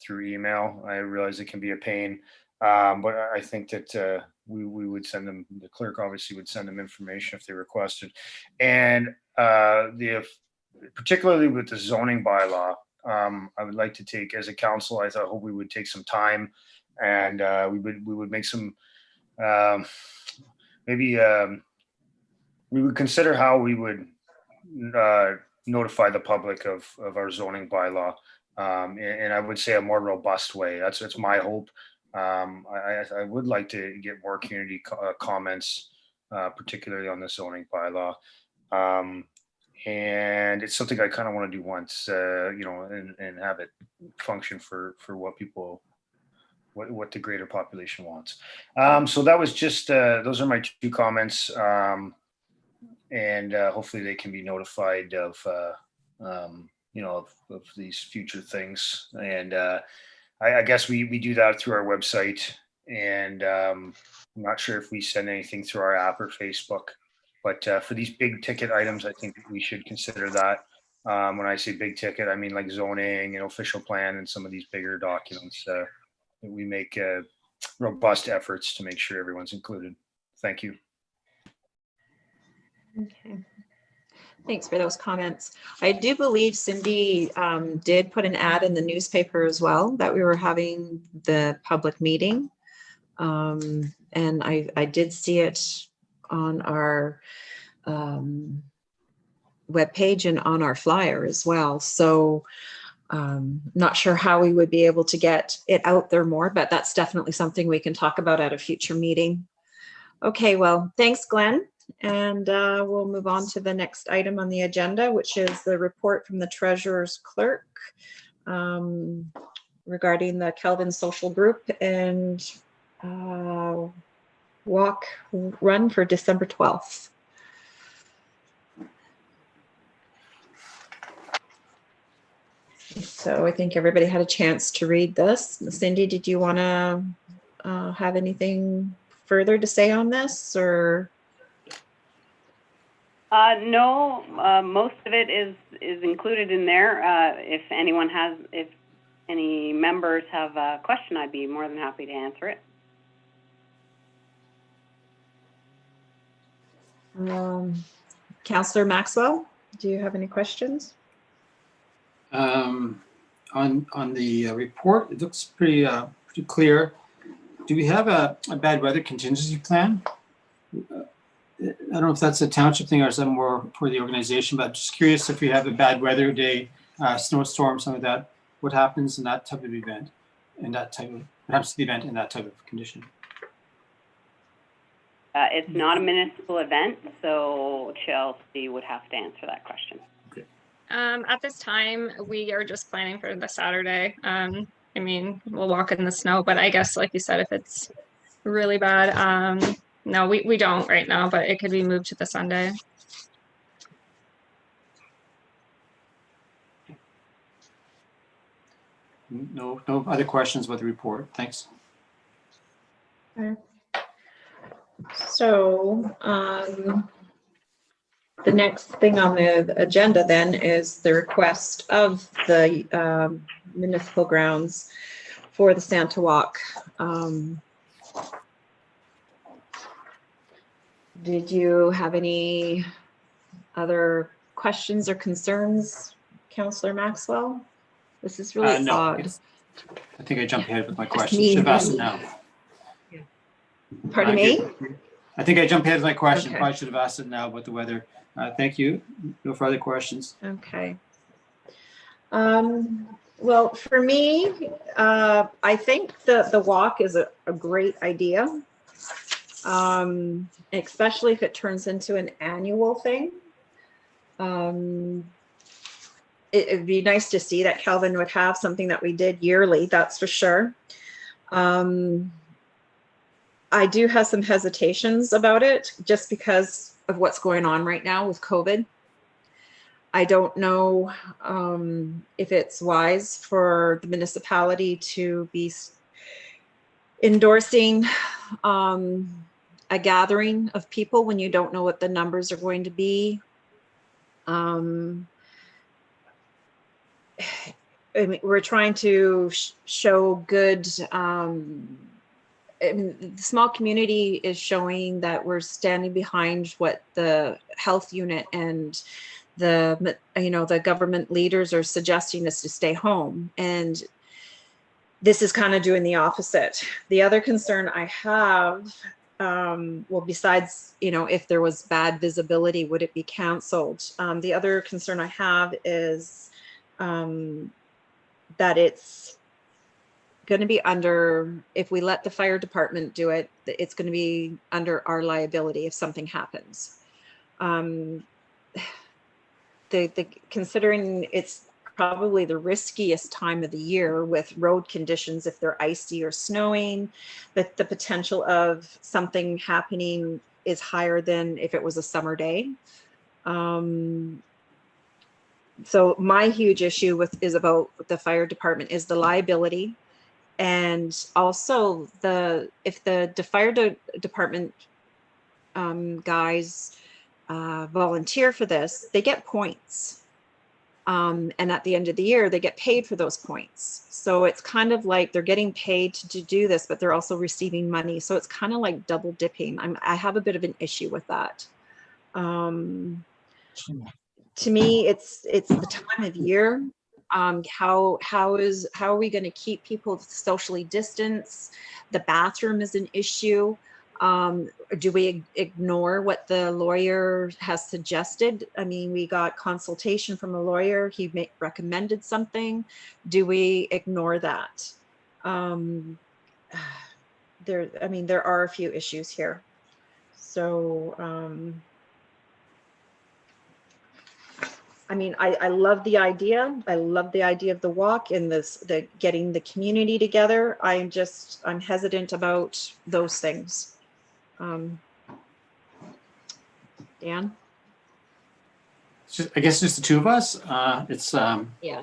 through email. I realize it can be a pain, but I think that we would send them, the clerk obviously would send them information if they requested. And particularly with the zoning bylaw, I would like to take, as a council, I hope we would take some time, and we would make some we would consider how we would notify the public of our zoning bylaw, and I would say a more robust way. That's my hope. I would like to get more community comments, particularly on the zoning bylaw, and it's something I kind of want to do once, you know, and have it function for what people, what the greater population wants. So that was just those are my 2 comments. And hopefully they can be notified of, you know, of these future things. And I guess we do that through our website. And I'm not sure if we send anything through our app or Facebook. But for these big ticket items, I think we should consider that. When I say big ticket, I mean like zoning and official plan and some of these bigger documents. That we make robust efforts to make sure everyone's included. Thank you. Okay. Thanks for those comments. I do believe Cindy did put an ad in the newspaper as well that we were having the public meeting. And I did see it on our webpage and on our flyer as well. So not sure how we would be able to get it out there more, but that's definitely something we can talk about at a future meeting. Okay, well, thanks, Glenn. And we'll move on to the next item on the agenda, which is the report from the treasurer's clerk regarding the Kelvin Social Group and run for December 12th. So I think everybody had a chance to read this. Cindy, did you want to have anything further to say on this, or? No, most of it is included in there. If any members have a question, I'd be more than happy to answer it. Councillor Maxwell, do you have any questions? On the report, it looks pretty clear. Do we have a bad weather contingency plan? I don't know if that's a township thing or something more for the organization, but just curious if we have a bad weather day, snowstorm, something like that, what happens in that type of event, what happens to the event in that type of condition? It's not a municipal event, so Chelsea would have to answer that question. Okay. At this time, we are just planning for the Saturday. I mean, we'll walk in the snow, but I guess, like you said, if it's really bad, no, we don't right now, but it could be moved to the Sunday. No other questions about the report. Thanks. Okay. So the next thing on the agenda then is the request of the municipal grounds for the Santa Walk Did you have any other questions or concerns, Councillor Maxwell? This is really No, odd. I think I jumped ahead with my Just question. me. Should have asked it now. Pardon me? I think I jumped ahead with my question. Okay. Probably should have asked it now about the weather. Thank you. No further questions. Okay. Well, for me, I think the walk is a great idea. Especially if it turns into an annual thing. It'd be nice to see that Calvin would have something that we did yearly, that's for sure. I do have some hesitations about it just because of what's going on right now with COVID. I don't know if it's wise for the municipality to be endorsing a gathering of people when you don't know what the numbers are going to be. I mean, we're trying to show good. The small community is showing that we're standing behind what the health unit and the government leaders are suggesting us to stay home, and this is kind of doing the opposite. The other concern I have, well, besides, if there was bad visibility, would it be canceled? The other concern I have is that it's going to be under, if we let the fire department do it, it's going to be under our liability if something happens. Considering it's probably the riskiest time of the year with road conditions, if they're icy or snowing, that the potential of something happening is higher than if it was a summer day. So my huge issue is about the fire department is the liability, and also if the fire department guys volunteer for this, they get points. And at the end of the year, they get paid for those points. So it's kind of like they're getting paid to do this, but they're also receiving money. So it's kind of like double dipping. I have a bit of an issue with that. To me, it's the time of year. How are we going to keep people socially distanced? The bathroom is an issue. Do we ignore what the lawyer has suggested? I mean, we got consultation from a lawyer. He recommended something. Do we ignore that? There are a few issues here. So, I love the idea. I love the idea of the walk and the getting the community together. I'm hesitant about those things. Dan? I guess just the two of us. Yeah.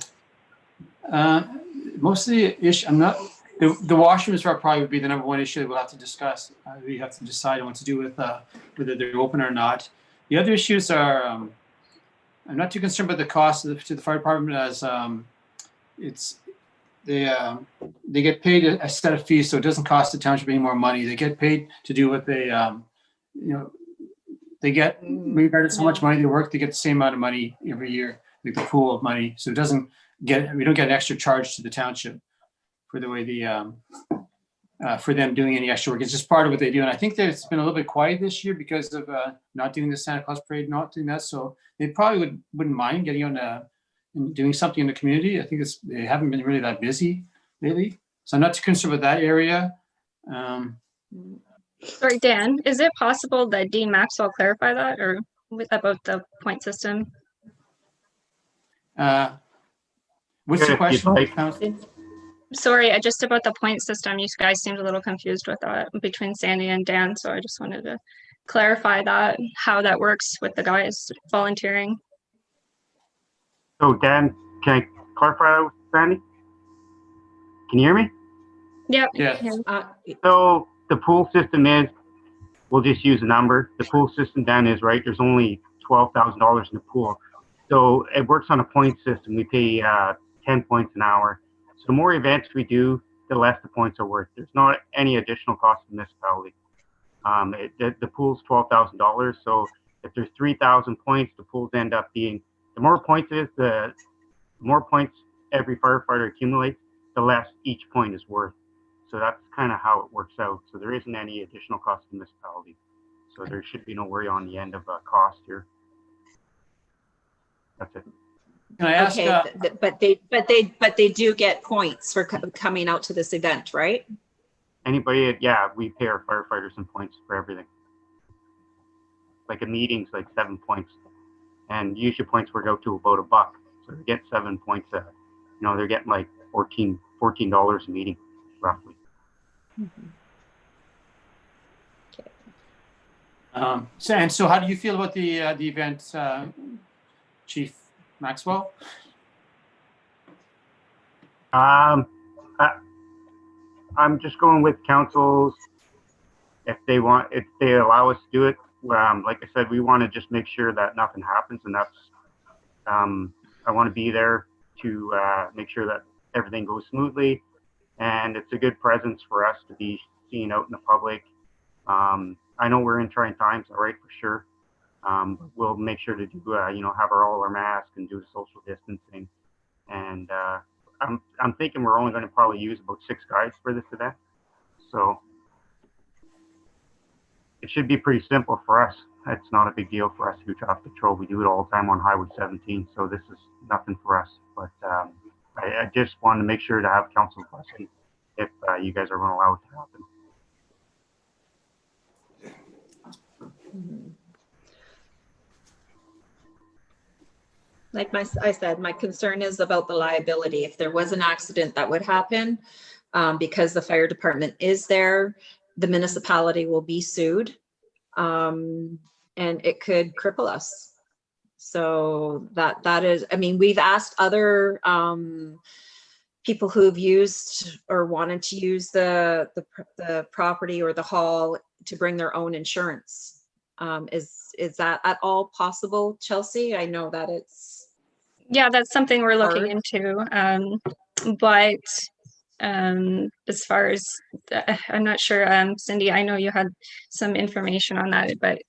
Most of the issue, the washrooms probably would be the number one issue that we'll have to discuss. We have to decide on what to do with whether they're open or not. The other issues are, I'm not too concerned about the cost to the fire department, as they get paid a set of fees, so it doesn't cost the township any more money. They get paid to do what they, they get, regardless of how much money they work, they get the same amount of money every year, like the pool of money. So we don't get an extra charge to the township for the way for them doing any extra work. It's just part of what they do. And I think that it's been a little bit quiet this year because of not doing the Santa Claus parade, not doing that. So they probably wouldn't mind getting on and doing something in the community. I think they haven't been really that busy lately. So I'm not too concerned with that area. Sorry, Dan, is it possible that Dean Maxwell clarify that or about the point system? What's the question? Sorry, just about the point system. You guys seemed a little confused with that between Sandy and Dan. So I just wanted to clarify that, how that works with the guys volunteering. So Dan, can I clarify that with Sandy? Can you hear me? Yep. Yeah. So the pool system is, we'll just use a number. The pool system, Dan is right. There's only $12,000 in the pool. So it works on a point system. We pay 10 points an hour. So the more events we do, the less the points are worth. There's not any additional cost to the municipality. The pool's $12,000. So if there's 3,000 points, the pools end up being, the more points it is, the more points every firefighter accumulates, the less each point is worth. So that's kind of how it works out. So there isn't any additional cost to the municipality. So there should be no worry on the end of cost here. That's it. Can I ask, Okay, but they do get points for coming out to this event, right? Anybody, yeah, we pay our firefighters some points for everything. Like a meeting's like 7 points, and usually points work out to about $1. So they get 7 points. You know, they're getting like $14 a meeting, roughly. So how do you feel about the event, Chief Maxwell? I'm just going with councils. If they allow us to do it, like I said, we want to just make sure that nothing happens, and that's I want to be there to make sure that everything goes smoothly, and it's a good presence for us to be seen out in the public. I know we're in trying times, all right, for sure. We'll make sure to do, have all our masks and do the social distancing. And I'm thinking we're only going to probably use about 6 guys for this event. So it should be pretty simple for us. It's not a big deal for us to do traffic patrol. We do it all the time on Highway 17. So this is nothing for us. But I just wanted to make sure to have council blessing if you guys are going to allow it to happen. Like I said, my concern is about the liability. If there was an accident that would happen, because the fire department is there, the municipality will be sued, and it could cripple us. So that is, I mean, we've asked other people who've used or wanted to use the property or the hall to bring their own insurance. Is that at all possible, Chelsea? I know that it's that's something we're looking hard. into. But as far as I'm not sure, Cindy, I know you had some information on that, but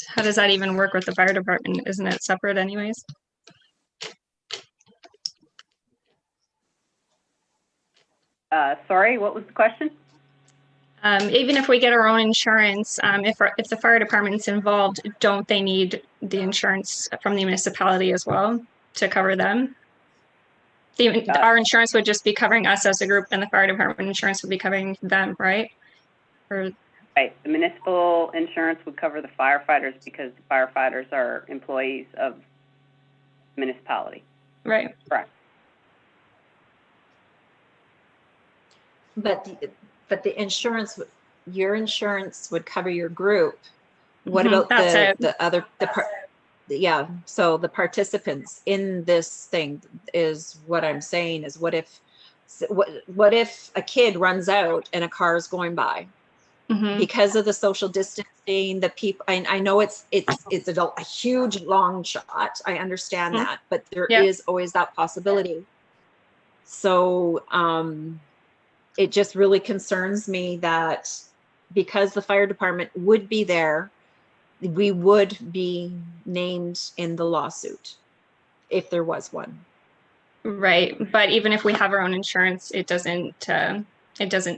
how does that even work with the fire department? Isn't it separate anyways? Sorry, what was the question? Even if we get our own insurance, if the fire department's involved, don't they need the insurance from the municipality as well to cover them? Our insurance would just be covering us as a group, and the fire department insurance would be covering them, right? Right. The municipal insurance would cover the firefighters because the firefighters are employees of the municipality. Right. Correct. But the insurance, your insurance would cover your group. What about so the participants in this thing is what I'm saying is what if a kid runs out and a car is going by? Because of the social distancing, the people, I know it's a huge long shot. I understand that, but there is always that possibility. So it just really concerns me that because the fire department would be there, we would be named in the lawsuit if there was one. Right, but even if we have our own insurance, it doesn't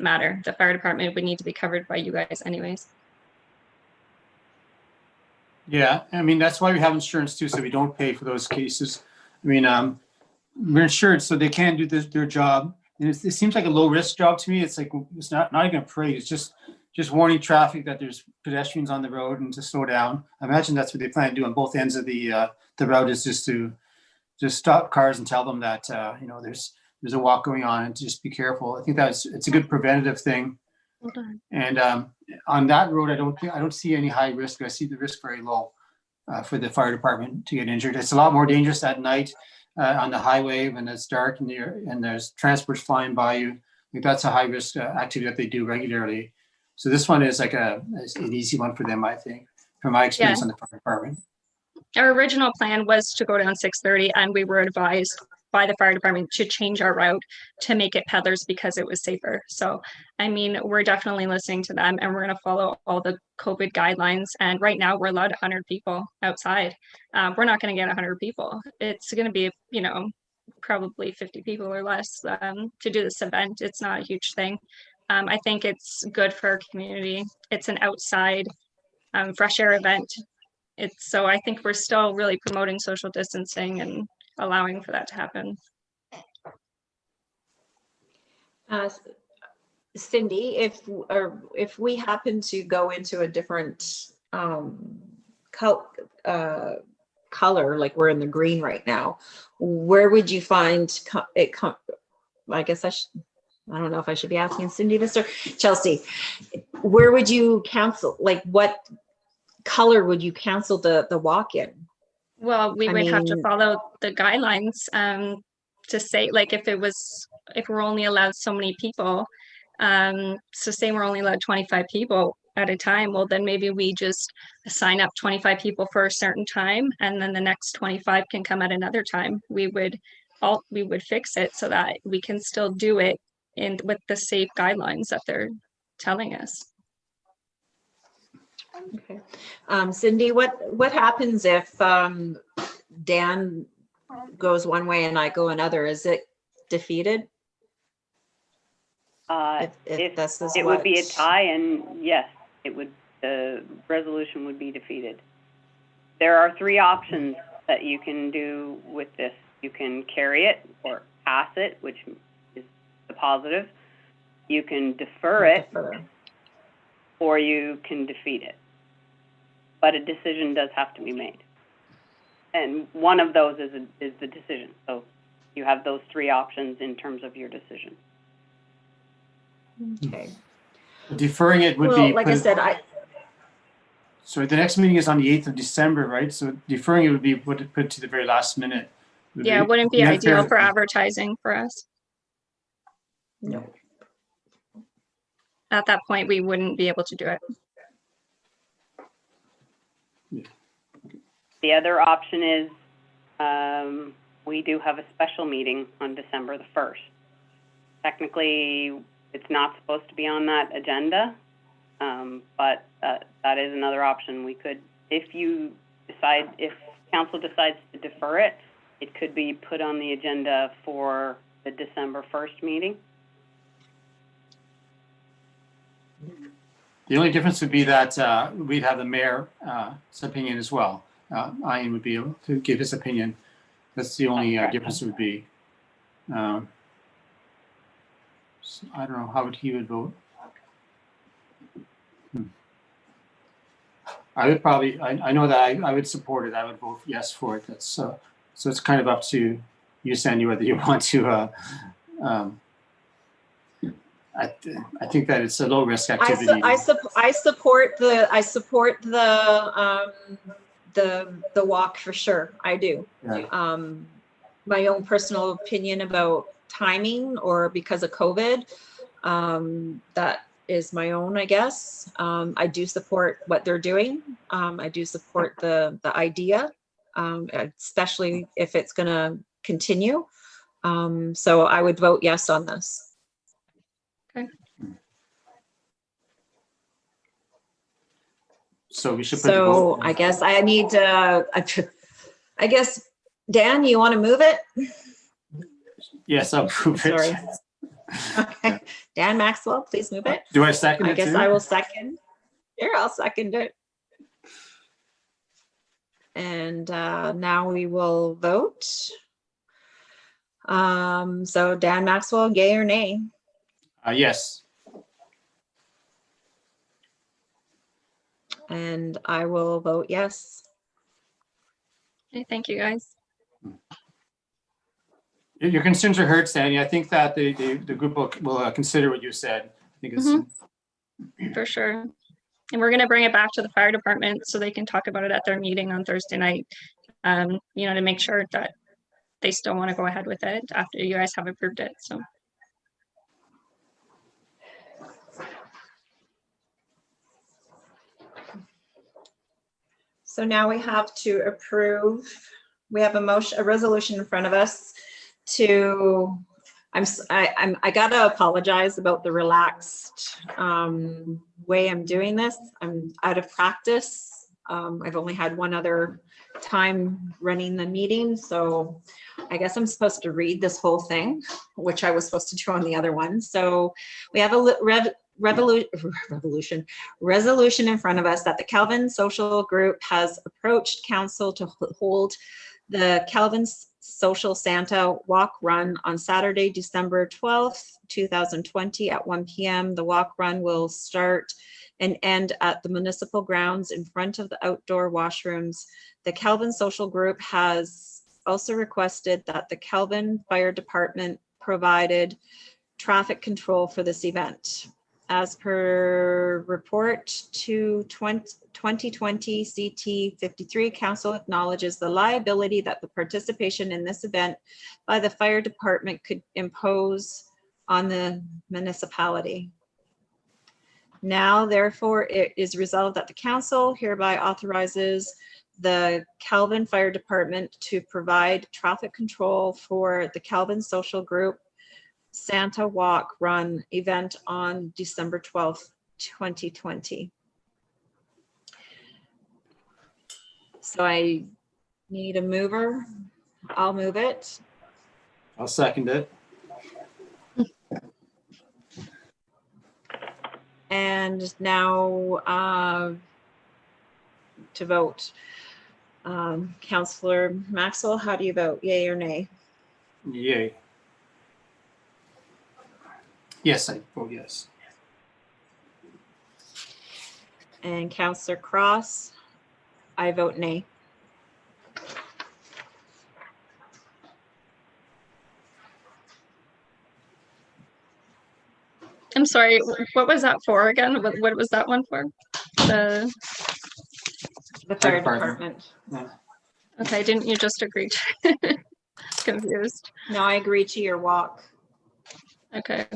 matter. The fire department would need to be covered by you guys anyways. Yeah, I mean, that's why we have insurance too, so we don't pay for those cases. I mean, we're insured, so they can do their job. And it seems like a low risk job to me. It's like, it's not even a parade. It's just warning traffic that there's pedestrians on the road and to slow down. I imagine that's what they plan to do on both ends of the route, is just to stop cars and tell them that, there's a walk going on and to just be careful. I think it's a good preventative thing. And on that road, I don't see any high risk. I see the risk very low for the fire department to get injured. It's a lot more dangerous at night on the highway when it's dark and there's transports flying by you. I think that's a high risk activity that they do regularly. So this one is like an easy one for them, I think, from my experience on the fire department. Our original plan was to go down 6:30, and we were advised by the fire department to change our route to make it peddlers because it was safer. So, I mean, we're definitely listening to them, and we're going to follow all the COVID guidelines. And right now we're allowed 100 people outside. We're not going to get 100 people. It's going to be, you know, probably 50 people or less to do this event. It's not a huge thing. I think it's good for our community. It's an outside fresh air event. So I think we're still really promoting social distancing and allowing for that to happen. Cindy, if we happen to go into a different color, like we're in the green right now, where would you find it? I guess I don't know if I should be asking Cindy this or Chelsea. Where would you cancel? Like, what color would you cancel the walk in? Well, we would have to follow the guidelines to say, like, if we're only allowed so many people, so say we're only allowed 25 people at a time, well, then maybe we just sign up 25 people for a certain time, and then the next 25 can come at another time. We would fix it so that we can still do it with the safe guidelines that they're telling us. Okay. Cindy, what happens if Dan goes one way and I go another? Is it defeated? If this is would be a tie, and yes, the resolution would be defeated. There are 3 options that you can do with this. You can carry it or pass it, which is the positive. You can defer it, or you can defeat it. But a decision does have to be made. And one of those is the decision. So you have those 3 options in terms of your decision. Okay. Deferring it would be. Like I said, So the next meeting is on the 8th of December, right? So deferring it would be put to the very last minute. Yeah, it wouldn't be ideal for advertising for us. No. At that point, we wouldn't be able to do it. The other option is we do have a special meeting on December the 1st. Technically, it's not supposed to be on that agenda, but that is another option. We could, if council decides to defer it, it could be put on the agenda for the December 1st meeting. The only difference would be that we'd have the mayor's opinion as well. Ian would be able to give his opinion. That's the only difference would be. So I don't know how he would vote. I would probably, I know that I would support it. I would vote yes for it. That's so it's kind of up to you, Sandy, whether you want to. I think that it's a low risk activity. I support the walk for sure. I do. Yeah. My own personal opinion about timing or because of COVID, that is my own, I guess. I do support what they're doing. I do support the idea, especially if it's going to continue. So I would vote yes on this. Okay. So we should put the vote. I guess I need to, I guess, Dan, you want to move it? Yes, I'll move it. Sorry. Okay. Dan Maxwell, please move it. Do I second it? I guess too? I will second. Here, I'll second it. And now we will vote. So Dan Maxwell, yay or nay? Yes. And I will vote yes. Okay, thank you, guys. Your concerns are heard, Sandy. I think that the group will consider what you said. I think it's For sure. And we're going to bring it back to the fire department so they can talk about it at their meeting on Thursday night, to make sure that they still want to go ahead with it after you guys have approved it. So now we have to approve. We have a resolution in front of us to, I gotta apologize about the relaxed way I'm doing this. I'm out of practice. I've only had one other time running the meeting, so I guess I'm supposed to read this whole thing, which I was supposed to do on the other one. So we have a resolution in front of us that the Calvin Social Group has approached council to hold the Calvin Social Santa Walk Run on Saturday, December 12th, 2020 at 1 p.m. The walk run will start and end at the municipal grounds in front of the outdoor washrooms. The Calvin Social Group has also requested that the Calvin Fire Department provided traffic control for this event. As per report to 2020 CT 53, council acknowledges the liability that the participation in this event by the fire department could impose on the municipality. Now, therefore, it is resolved that the council hereby authorizes the Calvin Fire Department to provide traffic control for the Calvin Social Group Santa Walk Run event on December 12th, 2020. So I need a mover. I'll move it. I'll second it. And now to vote. Councillor Maxwell, how do you vote? Yay or nay? Yay. Yes, I vote yes. And Councillor Cross, I vote nay. I'm sorry, what was that for again? What was that one for? The Fire Department. Department. okay, didn't you just agree to confused? No, I agree to your walk. Okay.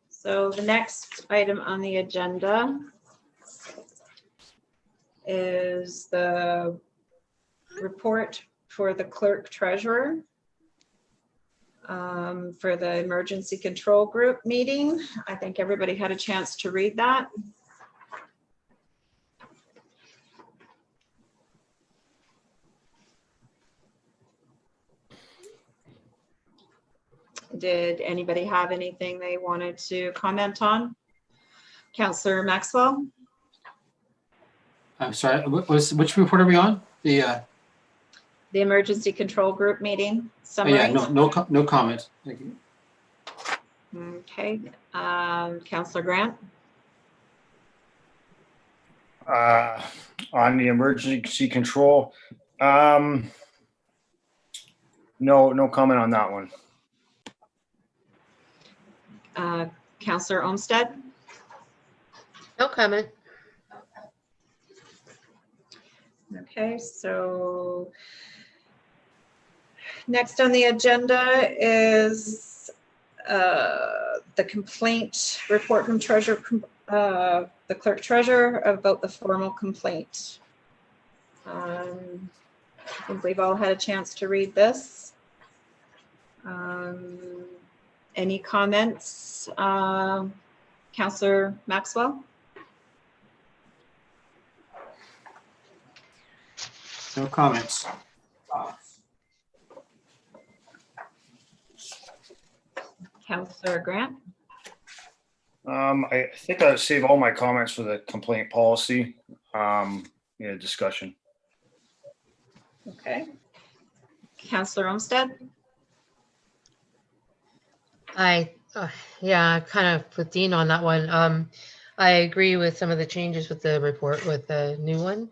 So the next item on the agenda is the report for the clerk treasurer for the emergency control group meeting. I think everybody had a chance to read that. Did anybody have anything they wanted to comment on? Councillor Maxwell? I'm sorry, which report are we on? The emergency control group meeting oh, summary? yeah, no comment. Thank you. Okay, Councillor Grant? On the emergency control, no comment on that one. Councillor Olmsted? No comment. Okay, so next on the agenda is the complaint report from the clerk treasurer about the formal complaint. I think we've all had a chance to read this. Any comments, Councillor Maxwell? No comments. Councillor Grant? I think I'll save all my comments for the complaint policy discussion. Okay. Councillor Olmsted? Yeah, kind of with Dean on that one. I agree with some of the changes with the report with the new one.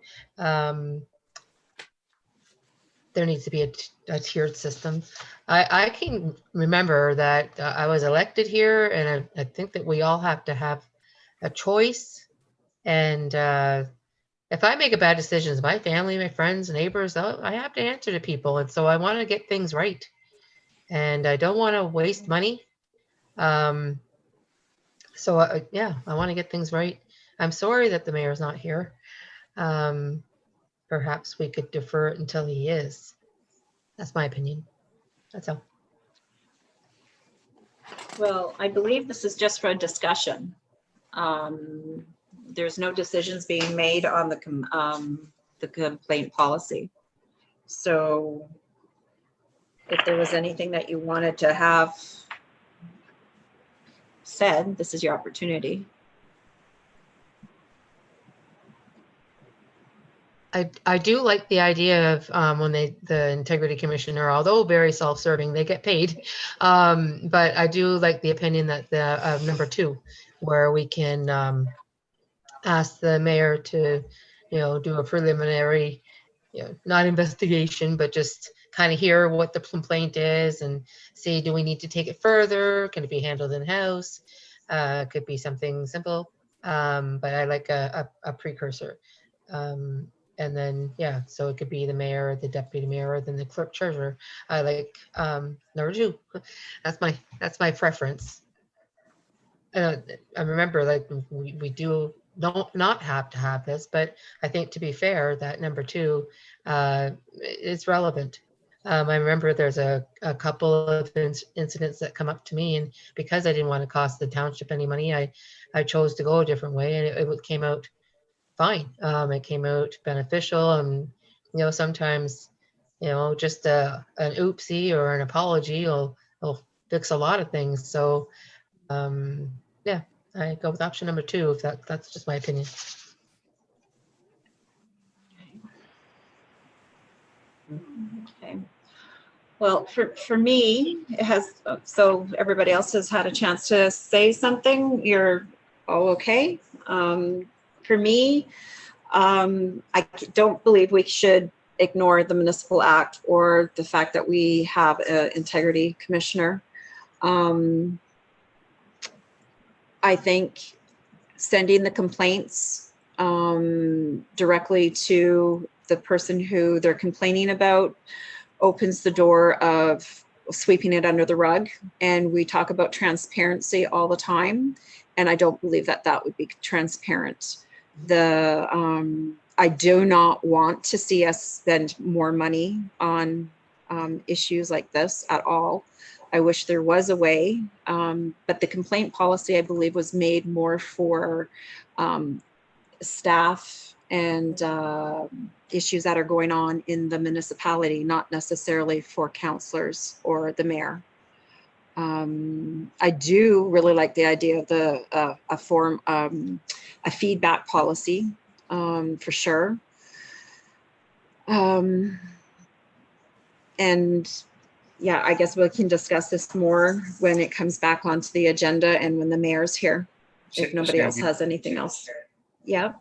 There needs to be a tiered system. I can remember that I was elected here, and I think that we all have to have a choice. And if I make a bad decision, my family, my friends, neighbors, I have to answer to people. And so I want to get things right. And I don't want to waste money. So, yeah, I want to get things right. I'm sorry that the mayor's not here. Perhaps we could defer it until he is. That's my opinion. That's all. Well, I believe this is just for a discussion. There's no decisions being made on the complaint policy. So if there was anything that you wanted to have said, this is your opportunity. I do like the idea of when the integrity commissioner, although very self-serving, they get paid. But I do like the opinion that the number 2, where we can ask the mayor to, do a preliminary, not investigation, but just kind of hear what the complaint is and see, do we need to take it further? Can it be handled in-house? Could be something simple. But I like a precursor. And then, yeah, so it could be the mayor, the deputy mayor, then the clerk treasurer. I like number 2. That's my preference. I remember, like, we don't not have to have this, but I think, to be fair, that number 2 is relevant. I remember there's a couple of incidents that come up to me, and because I didn't want to cost the township any money, I chose to go a different way, and it came out fine. It came out beneficial, and sometimes just an oopsie or an apology will fix a lot of things. So yeah, I go with option number 2 if that's just my opinion. Okay. Well, for me, it has, so everybody else has had a chance to say something. You're all okay. For me, I don't believe we should ignore the Municipal Act or the fact that we have an integrity commissioner. I think sending the complaints directly to the person who they're complaining about opens the door of sweeping it under the rug. And we talk about transparency all the time, and I don't believe that that would be transparent. I do not want to see us spend more money on issues like this at all. I wish there was a way, but the complaint policy, I believe, was made more for staff and issues that are going on in the municipality, not necessarily for councillors or the mayor. I do really like the idea of a feedback policy, for sure. And yeah, I guess we can discuss this more when it comes back onto the agenda and when the mayor's here, if nobody else has anything else. Yeah.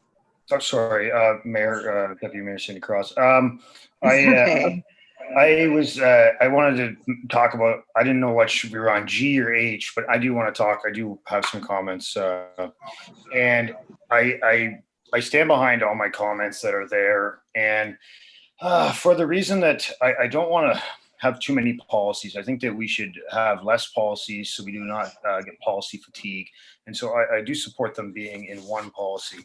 Oh, sorry, Mayor, Deputy Mayor Cindy Cross. Okay. I wanted to talk about, I didn't know what we were on, G or H, but I do want to talk. I do have some comments. And I stand behind all my comments that are there. And for the reason that I don't want to have too many policies. I think that we should have less policies so we do not get policy fatigue. And so I do support them being in one policy.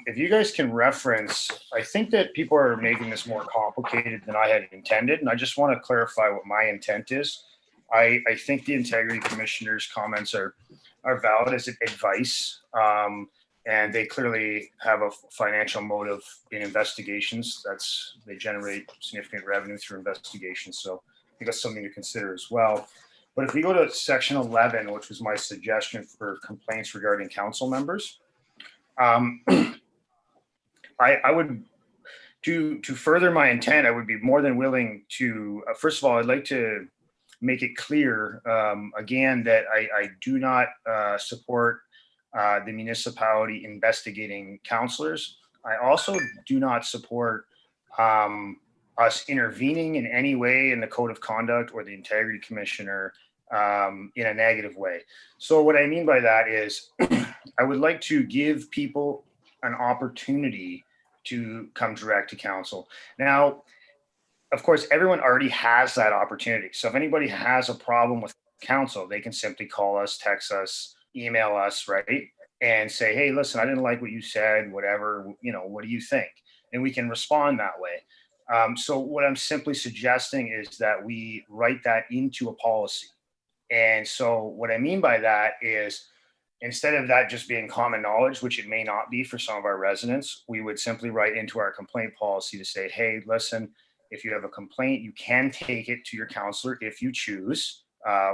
If you guys can reference, I think that people are making this more complicated than I had intended. And I just want to clarify what my intent is. I think the Integrity Commissioner's comments are valid as advice. And they clearly have a financial motive in investigations. They generate significant revenue through investigations. So I think that's something to consider as well. But if we go to section 11, which was my suggestion for complaints regarding council members, I would, to further my intent, I would be more than willing to, first of all, I'd like to make it clear, again, that I do not support the municipality investigating councillors. I also do not support us intervening in any way in the code of conduct or the integrity commissioner in a negative way. So what I mean by that is I would like to give people an opportunity to come direct to council. Now, of course, everyone already has that opportunity. So if anybody has a problem with council, they can simply call us, text us, email us, right? And say, hey, listen, I didn't like what you said, whatever, what do you think? And we can respond that way. So what I'm simply suggesting is that we write that into a policy. And so what I mean by that is, instead of that just being common knowledge, which it may not be for some of our residents, we would simply write into our complaint policy to say, hey, listen, if you have a complaint, you can take it to your counselor if you choose.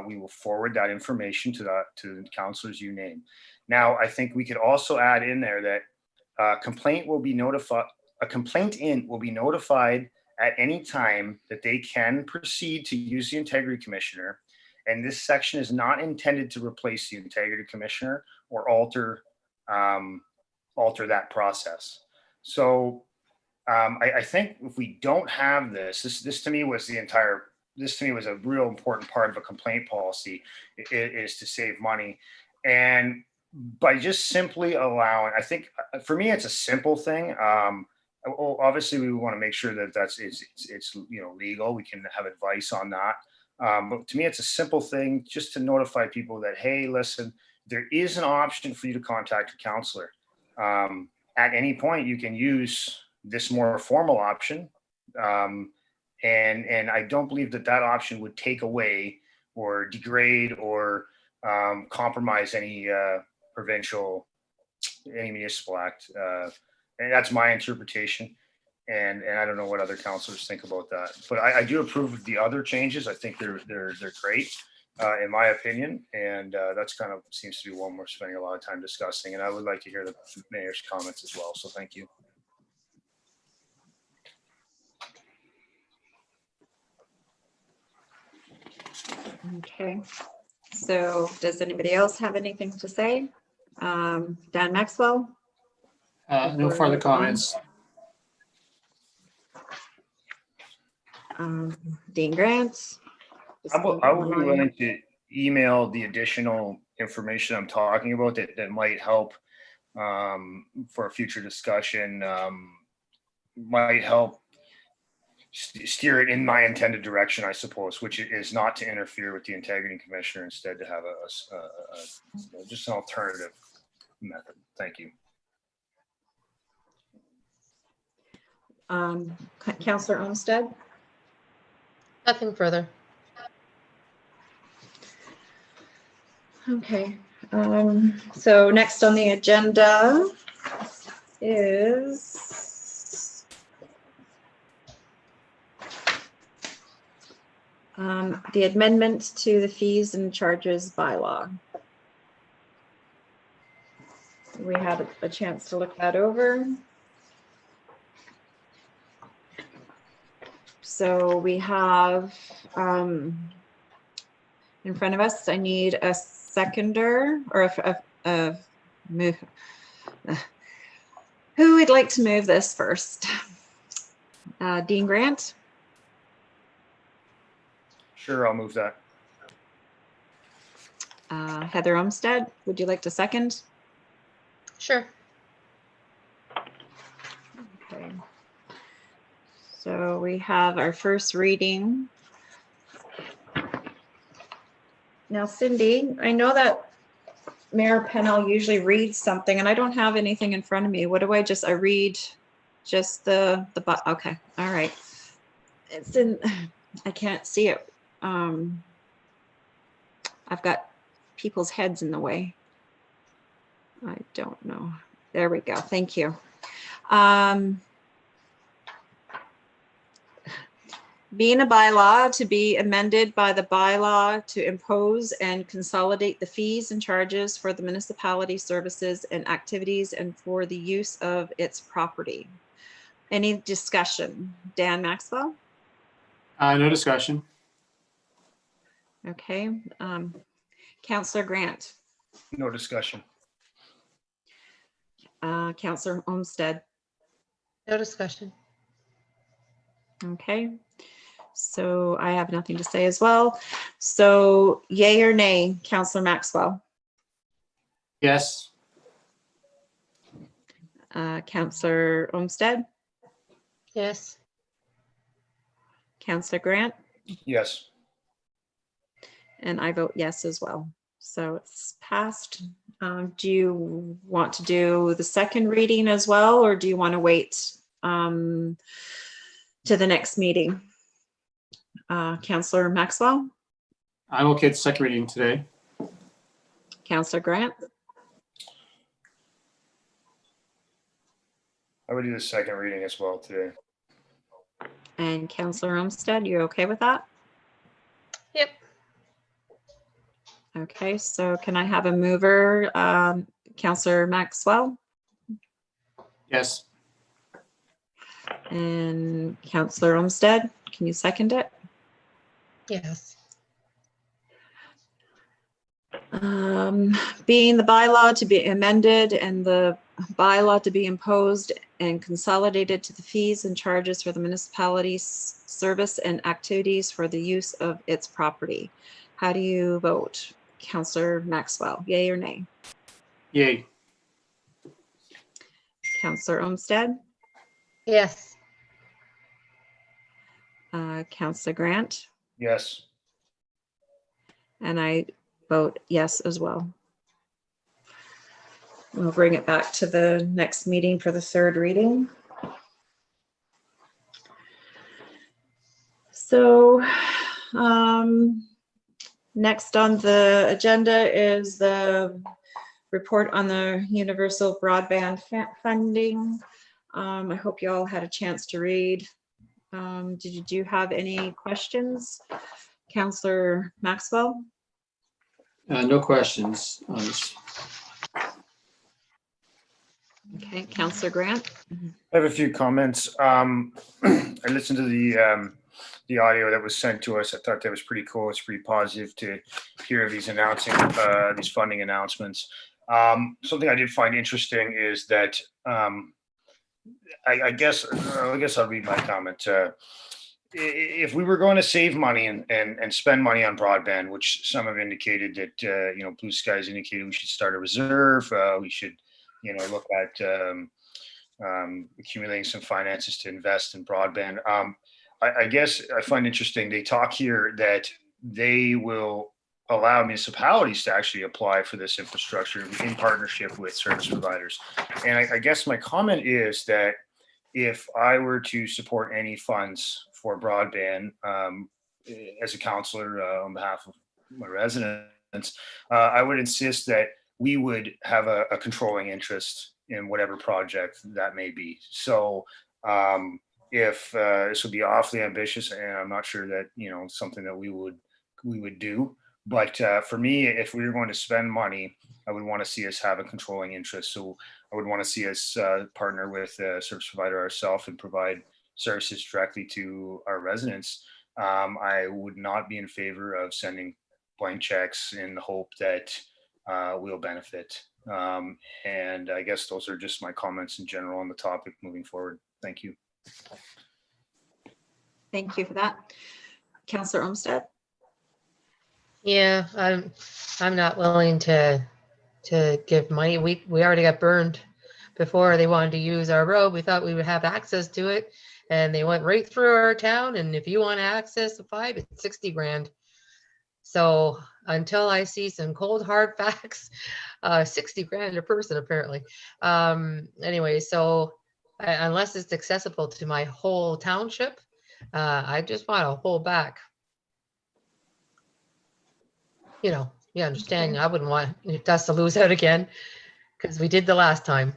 We will forward that information to the counselors you name. Now, I think we could also add in there that a complainant will be notified at any time that they can proceed to use the integrity commissioner. And this section is not intended to replace the integrity commissioner or alter that process. So I think if we don't have this to me was a real important part of a complaint policy, is to save money. And by just simply allowing, I think for me, it's a simple thing. Obviously we want to make sure that it's legal. We can have advice on that. But to me, it's a simple thing just to notify people that, hey, listen, there is an option for you to contact a counselor. At any point, you can use this more formal option. And I don't believe that option would take away or degrade or compromise any municipal act. And that's my interpretation. And I don't know what other councilors think about that, but I do approve of the other changes. I think they're great, in my opinion, and that's kind of seems to be one we're spending a lot of time discussing. And I would like to hear the mayor's comments as well. So thank you. Okay. So does anybody else have anything to say? Dan Maxwell? No further comments. Dean Grant? I would be willing to email the additional information I'm talking about that might help for a future discussion, might help steer it in my intended direction, I suppose, which is not to interfere with the integrity commissioner, instead to have just an alternative method. Thank you. Councillor Olmsted? Nothing further. Okay. So next on the agenda is the amendment to the fees and charges bylaw. We had a chance to look that over. So we have in front of us, I need a seconder or a move. Who would like to move this first? Dean Grant? Sure, I'll move that. Heather Olmsted, would you like to second? Sure. Okay. So we have our first reading. Now, Cindy, I know that Mayor Pennell usually reads something, and I don't have anything in front of me. What do I read just the okay, all right. It's in, I can't see it. I've got people's heads in the way. I don't know. There we go. Thank you. Being a bylaw to be amended by the bylaw to impose and consolidate the fees and charges for the municipality services and activities and for the use of its property. Any discussion? Dan Maxwell? No discussion. Okay. Councillor Grant? No discussion. Councillor Olmsted? No discussion. Okay. So I have nothing to say as well. So yay or nay, Councillor Maxwell? Yes. Councillor Olmsted? Yes. Councillor Grant? Yes. And I vote yes as well. So it's passed. Do you want to do the second reading as well, or do you want to wait to the next meeting? Councillor Maxwell, I'm okay with the second reading today. Councillor Grant, I would do the second reading as well today. and Councillor Olmsted, you okay with that? Yep. Okay, so can I have a mover? Councillor Maxwell Yes. and Councillor Olmsted, can you second it? Yes. Being the bylaw to be amended and the bylaw to be imposed and consolidated to the fees and charges for the municipality's service and activities for the use of its property. How do you vote? Councillor Maxwell, yay or nay? Yay. Councillor Olmsted, Yes. Councillor Grant, Yes. and I vote yes as well. We'll bring it back to the next meeting for the third reading. So next on the agenda is the report on the universal broadband funding. I hope you all had a chance to read. Did you have any questions? Councillor Maxwell? No questions on this. Okay, Councillor Grant? I have a few comments. I listened to the audio that was sent to us. I thought that was pretty cool. It's pretty positive to hear these announcing these funding announcements. Something I did find interesting is that I guess I'll read my comment. If we were going to save money and spend money on broadband, which some have indicated that Blue Skies indicated we should start a reserve, we should look at accumulating some finances to invest in broadband. I guess I find interesting they talk here that they will allow municipalities to actually apply for this infrastructure in partnership with service providers. And I guess my comment is that if I were to support any funds for broadband as a councillor on behalf of my residents, I would insist that we would have a controlling interest in whatever project that may be. So if this would be awfully ambitious, and I'm not sure that something that we would do, but for me, if we were going to spend money, I would want to see us have a controlling interest. So I would want to see us partner with a service provider ourselves and provide services directly to our residents. I would not be in favor of sending blank checks in the hope that we'll benefit. And I guess those are just my comments in general on the topic moving forward. Thank you. Thank you for that. Councillor Olmsted? Yeah, I'm not willing to give money. We already got burned before. They wanted to use our road. We thought we would have access to it, and they went right through our town. And if you want access to 5, it's 60 grand. So until I see some cold hard facts, 60 grand a person apparently. Anyway, so unless it's accessible to my whole township, I just want to hold back. You understand, I wouldn't want us to lose out again because we did the last time.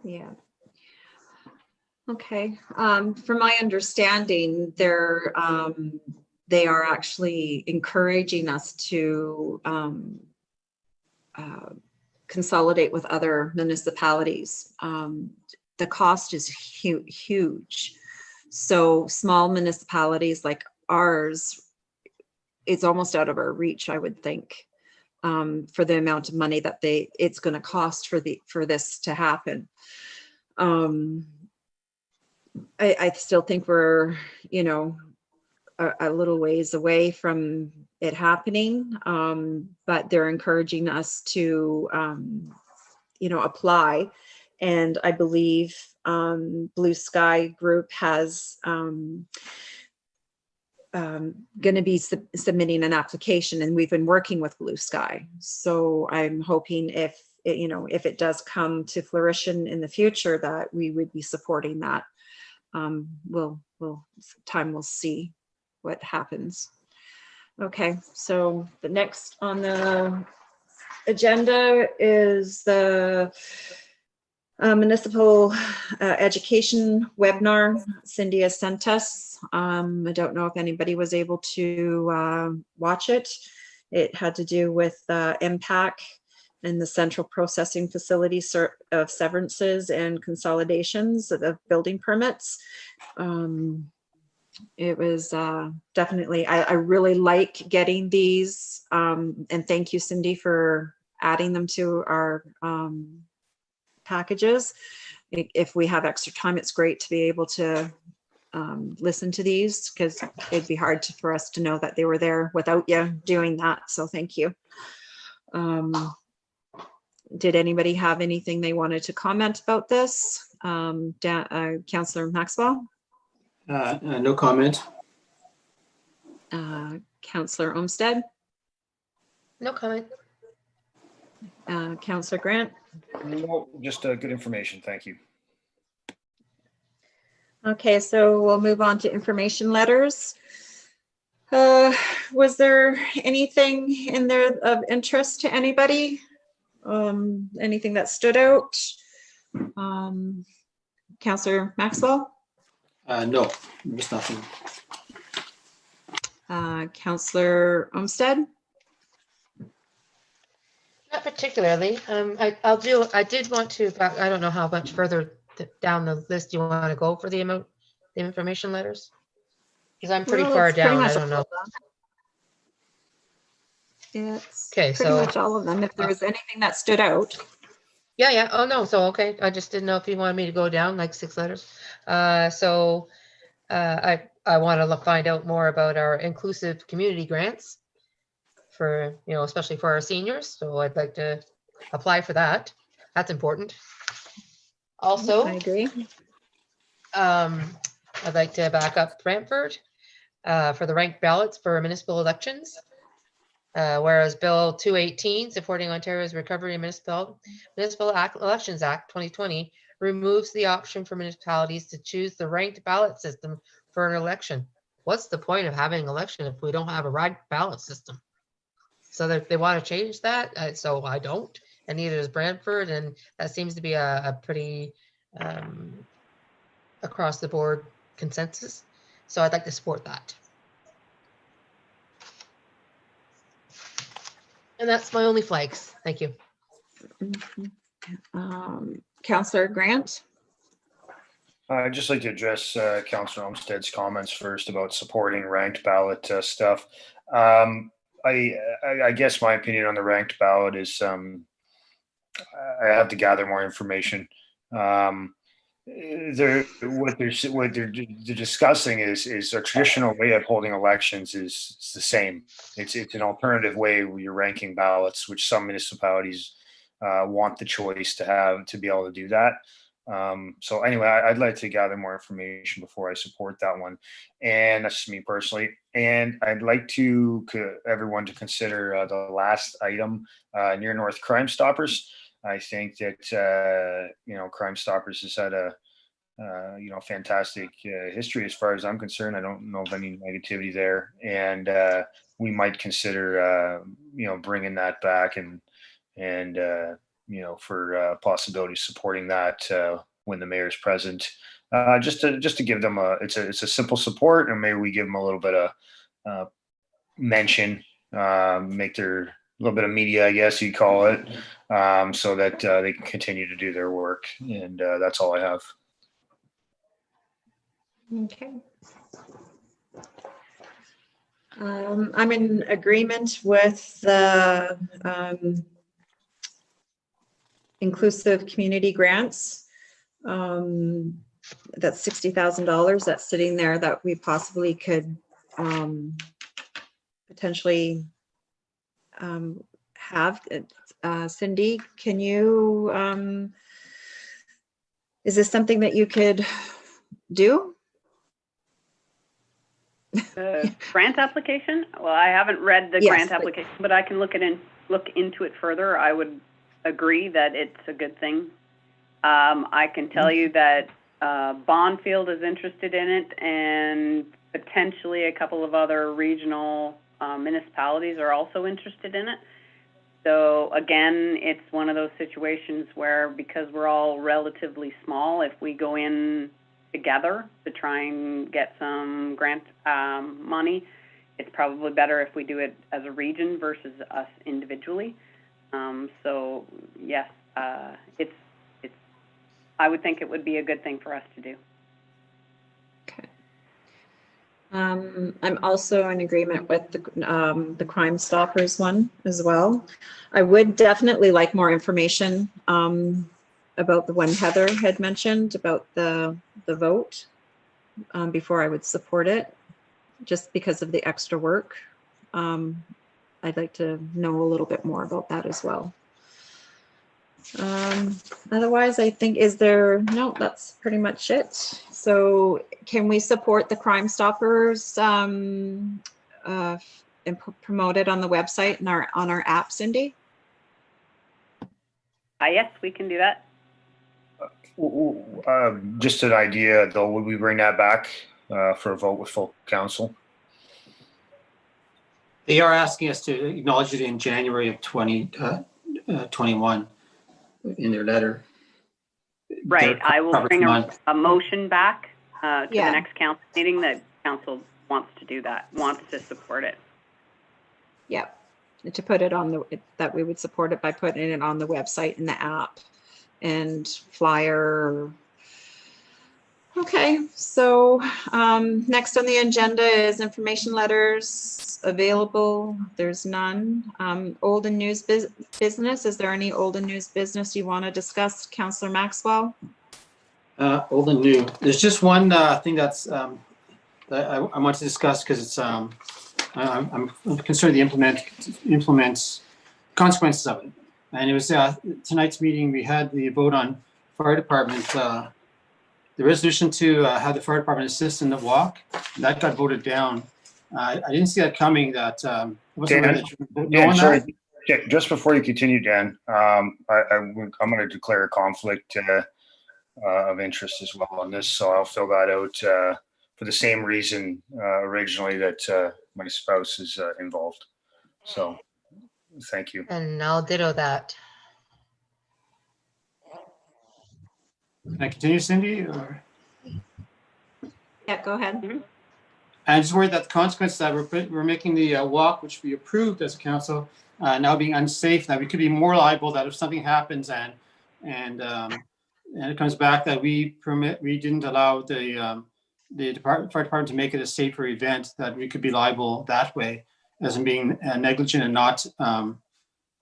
Yeah. Okay. From my understanding, they are actually encouraging us to consolidate with other municipalities. The cost is huge. So small municipalities like ours, it's almost out of our reach, I would think, for the amount of money that it's going to cost for this to happen. I still think we're, a little ways away from it happening, but they're encouraging us to, apply. And I believe Blue Sky Group has going to be submitting an application, and we've been working with Blue Sky. So I'm hoping if it does come to fruition in the future, that we would be supporting that. Time will see what happens. Okay, so the next on the agenda is the municipal education webinar Cindy has sent us. I don't know if anybody was able to watch it. It had to do with MPAC and the central processing facility of severances and consolidations of building permits. It was definitely, I really like getting these, and thank you, Cindy, for adding them to our packages. If we have extra time, it's great to be able to listen to these, because it'd be hard for us to know that they were there without you doing that. So thank you. Did anybody have anything they wanted to comment about this? Councillor Maxwell? No comment. Councillor Olmsted? No comment. Councillor Grant? No, just good information. Thank you. Okay, so we'll move on to information letters. Was there anything in there of interest to anybody? Anything that stood out? Councillor Maxwell? No, there's nothing. Councillor Olmsted? Not particularly. I did want to, but I don't know how much further down the list you want to go for the information letters, because I'm pretty Well, far it's pretty down. I much don't know. It's Okay, pretty so much all of them. If there was anything that stood out. yeah. Oh no. So okay. I just didn't know if you wanted me to go down like 6 letters. I want to find out more about our inclusive community grants for, especially for our seniors. So I'd like to apply for that. That's important. Also, I agree. I'd like to back up Brantford for the ranked ballots for municipal elections. Whereas Bill 218, supporting Ontario's Recovery and Municipal Elections Act 2020, removes the option for municipalities to choose the ranked ballot system for an election. What's the point of having an election if we don't have a ranked ballot system? So they want to change that. So I don't, and neither does Brantford. And that seems to be a pretty across the board consensus. So I'd like to support that. And that's my only flags. Thank you. Councillor Grant? I'd just like to address Councillor Olmsted's comments first about supporting ranked ballot stuff. I guess my opinion on the ranked ballot is I have to gather more information. What they're discussing is a traditional way of holding elections is the same. It's an alternative way where you're ranking ballots, which some municipalities want the choice to be able to do that. So anyway, I'd like to gather more information before I support that one, and that's just me personally. And I'd like everyone to consider the last item, Near North Crime Stoppers. I think that Crime Stoppers has had a fantastic history as far as I'm concerned. I don't know of any negativity there, and we might consider bringing that back and for possibility of supporting that when the mayor's present, just to give them it's a simple support, and maybe we give them a little bit of mention, make their little bit of media, I guess you'd call it, so that they can continue to do their work. And that's all I have. Okay. I'm in agreement with the inclusive community grants. That's $60,000 that's sitting there that we possibly could potentially have. Cindy, can you, is this something that you could do? The grant application? Well, I haven't read the Yes, grant but- application, but I can look into it further. I would agree that it's a good thing. I can tell you that Bondfield is interested in it, and potentially a couple of other regional municipalities are also interested in it. So again, it's one of those situations where, because we're all relatively small, if we go in together to try and get some grant money, it's probably better if we do it as a region versus us individually. So yes, it's. I would think it would be a good thing for us to do. Okay. I'm also in agreement with the Crime Stoppers one as well. I would definitely like more information about the one Heather had mentioned about the vote before I would support it, just because of the extra work. I'd like to know a little bit more about that as well. Otherwise, I think, no, that's pretty much it. So can we support the Crime Stoppers and promote it on the website and on our app, Cindy? Yes, we can do that. Just an idea, though, would we bring that back for a vote with full council? They are asking us to acknowledge it in January of 2021 in their letter. Right. I will bring a motion back to Yeah. the next council meeting that council wants to do that, wants to support it. Yeah, to put it on that we would support it by putting it on the website and the app and flyer. Okay, so next on the agenda is information letters available. There's none. Old and news business. Is there any old and news business you want to discuss, Councillor Maxwell? Old and new. There's just one thing that's that I want to discuss, because it's I'm concerned the implements consequences of it. And it was tonight's meeting. We had the vote on fire department. The resolution to have the fire department assist in the walk, that got voted down. I didn't see that coming. That wasn't Dan, aware that you would vote no Dan, on sorry. that. Yeah, just before you continue, Dan, I'm going to declare a conflict of interest as well on this, so I'll fill that out for the same reason originally that my spouse is involved. So, thank you. And I'll ditto that. Can I continue, Cindy? Or? Yeah, go ahead. I'm just worried that the consequences that we're making the walk, which we approved as a council, now being unsafe, that we could be more liable that if something happens and it comes back that we didn't allow the fire department to make it a safer event, that we could be liable that way as in being negligent and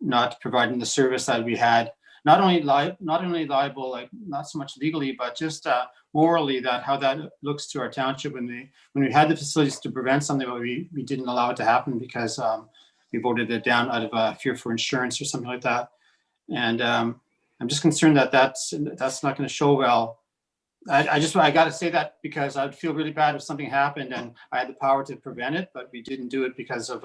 not providing the service that we had. Not only liable, like not so much legally, but just morally, that how that looks to our township when we had the facilities to prevent something, but we didn't allow it to happen because we voted it down out of fear for insurance or something like that. And I'm just concerned that that's not going to show well. I got to say that because I'd feel really bad if something happened and I had the power to prevent it, but we didn't do it because of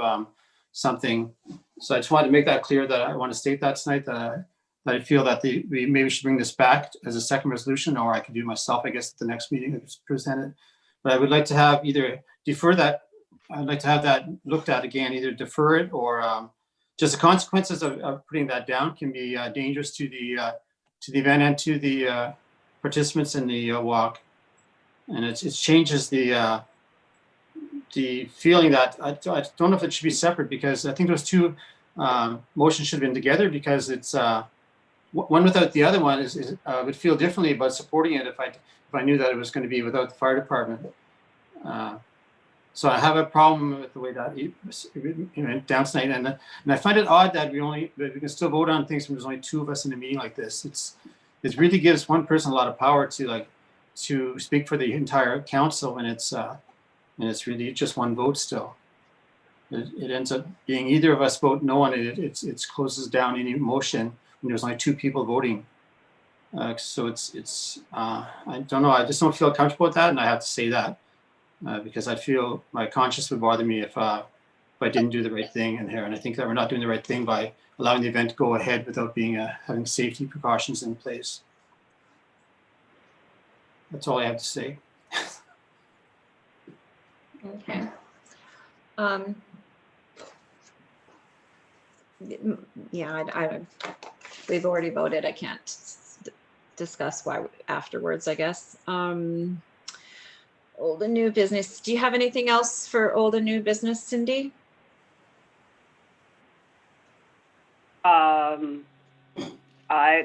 something. So I just wanted to make that clear, that I want to state that tonight, that I feel that we maybe should bring this back as a second resolution, or I could do it myself, I guess, at the next meeting if it's presented. But I would like to have either defer that. I'd like to have that looked at again, either defer it or just the consequences of putting that down can be dangerous to the event and to the participants in the walk. And it changes the feeling that I don't know if it should be separate, because I think those two motions should have been together, because it's one without the other one is would feel differently about supporting it if I knew that it was going to be without the fire department. So I have a problem with the way that it went down tonight, and I find it odd that we can still vote on things when there's only two of us in a meeting like this. It really gives one person a lot of power to speak for the entire council, and it's really just one vote still. It ends up being either of us vote no on it. It closes down any motion when there's only two people voting. So it's I don't know. I just don't feel comfortable with that, and I have to say that. because I feel my conscience would bother me if I didn't do the right thing in here. And I think that we're not doing the right thing by allowing the event to go ahead without being having safety precautions in place. That's all I have to say. Okay. Yeah, we've already voted. I can't discuss why afterwards, I guess. Old and new business. Do you have anything else for old and new business, Cindy?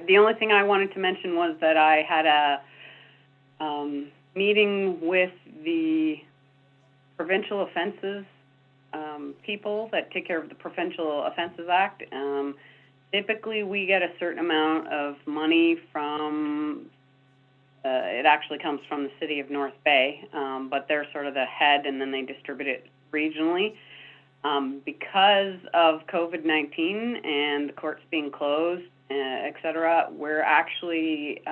The only thing I wanted to mention was that I had a meeting with the provincial offenses people that take care of the Provincial Offenses Act. Typically, we get a certain amount of money from, it actually comes from the city of North Bay, but they're sort of the head, and then they distribute it regionally. Because of COVID-19 and the courts being closed, et cetera, we're actually,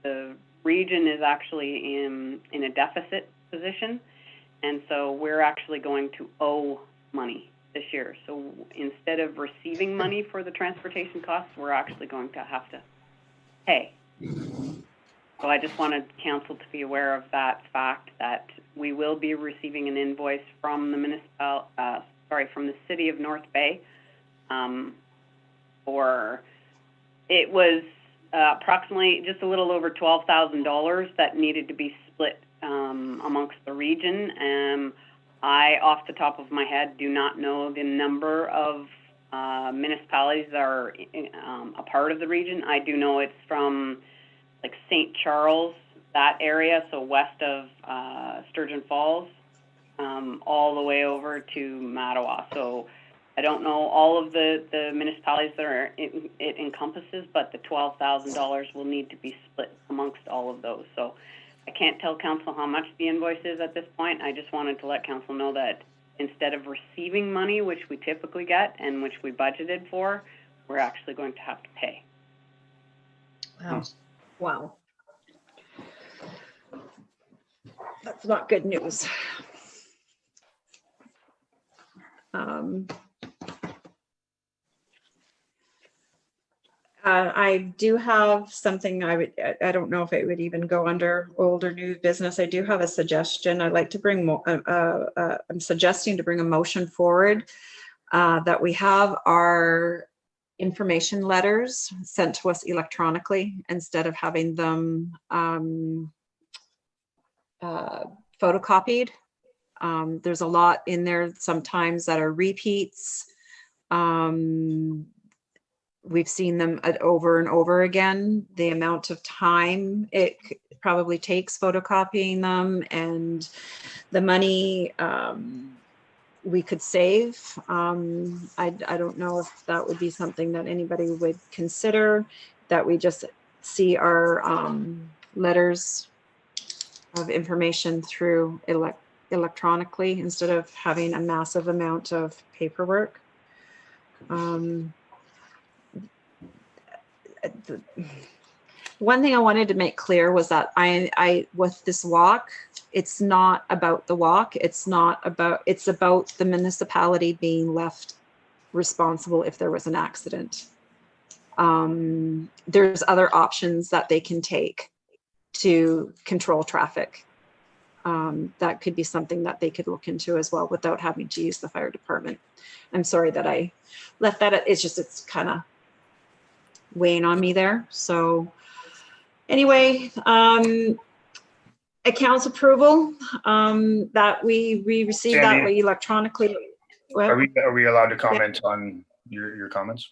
the region is actually in a deficit position. And so we're actually going to owe money this year. So instead of receiving money for the transportation costs, we're actually going to have to pay. So I just wanted council to be aware of that fact, that we will be receiving an invoice from the from the city of North Bay. It was approximately just a little over $12,000 that needed to be split amongst the region. I, off the top of my head, do not know the number of municipalities that are a part of the region. I do know it's from like St. Charles, that area, so west of Sturgeon Falls, all the way over to Mattawa. So I don't know all of the municipalities that it encompasses, but the $12,000 will need to be split amongst all of those. So I can't tell council how much the invoice is at this point. I just wanted to let council know that instead of receiving money, which we typically get and which we budgeted for, we're actually going to have to pay. Wow. Wow. That's not good news. I do have something I don't know if it would even go under old or new business. I do have a suggestion. I'd like to bring I'm suggesting to bring a motion forward that we have our information letters sent to us electronically instead of having them photocopied. There's a lot in there sometimes that are repeats. We've seen them over and over again. The amount of time it probably takes photocopying them and the money we could save. I don't know if that would be something that anybody would consider, that we just see our letters of information through electronically instead of having a massive amount of paperwork. One thing I wanted to make clear was that I with this walk, it's not about the walk. It's about the municipality being left responsible if there was an accident. There's other options that they can take to control traffic. That could be something that they could look into as well without having to use the fire department. I'm sorry that I left that. It's kind of weighing on me there. So anyway, accounts approval, that we received that way electronically. Well, Are we allowed to comment on your comments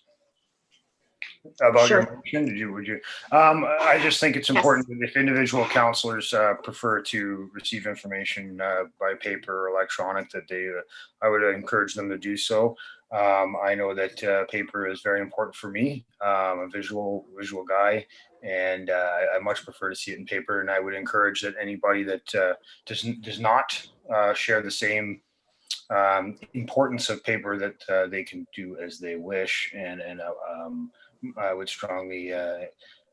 about Sure. your motion? Would you? I just think it's important that if individual councillors prefer to receive information by paper or electronic, that I would encourage them to do so. I know that paper is very important for me. I'm a visual guy, and I much prefer to see it in paper. And I would encourage that anybody that does not share the same importance of paper, that they can do as they wish. And I would strongly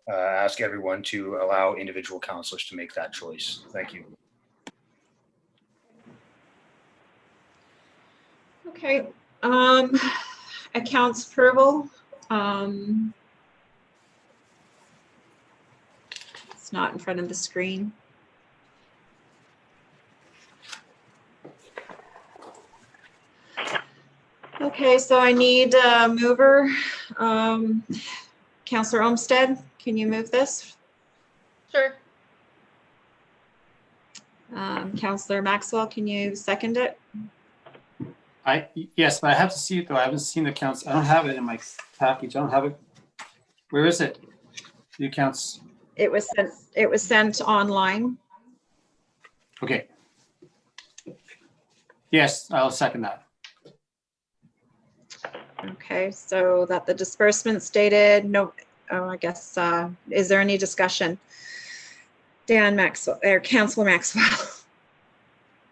ask everyone to allow individual councillors to make that choice. Thank you. Okay, accounts payable. It's not in front of the screen. Okay, so I need a mover. Counselor Olmsted, can you move this? Sure. Counselor Maxwell, can you second it? Yes, but I have to see it though. I haven't seen the accounts. I don't have it in my package. I don't have it. Where is it? The accounts. It was sent online. Okay. Yes, I'll second that. Okay, so that the disbursement stated, no, oh, I guess, is there any discussion? Dan Maxwell, or Counselor Maxwell?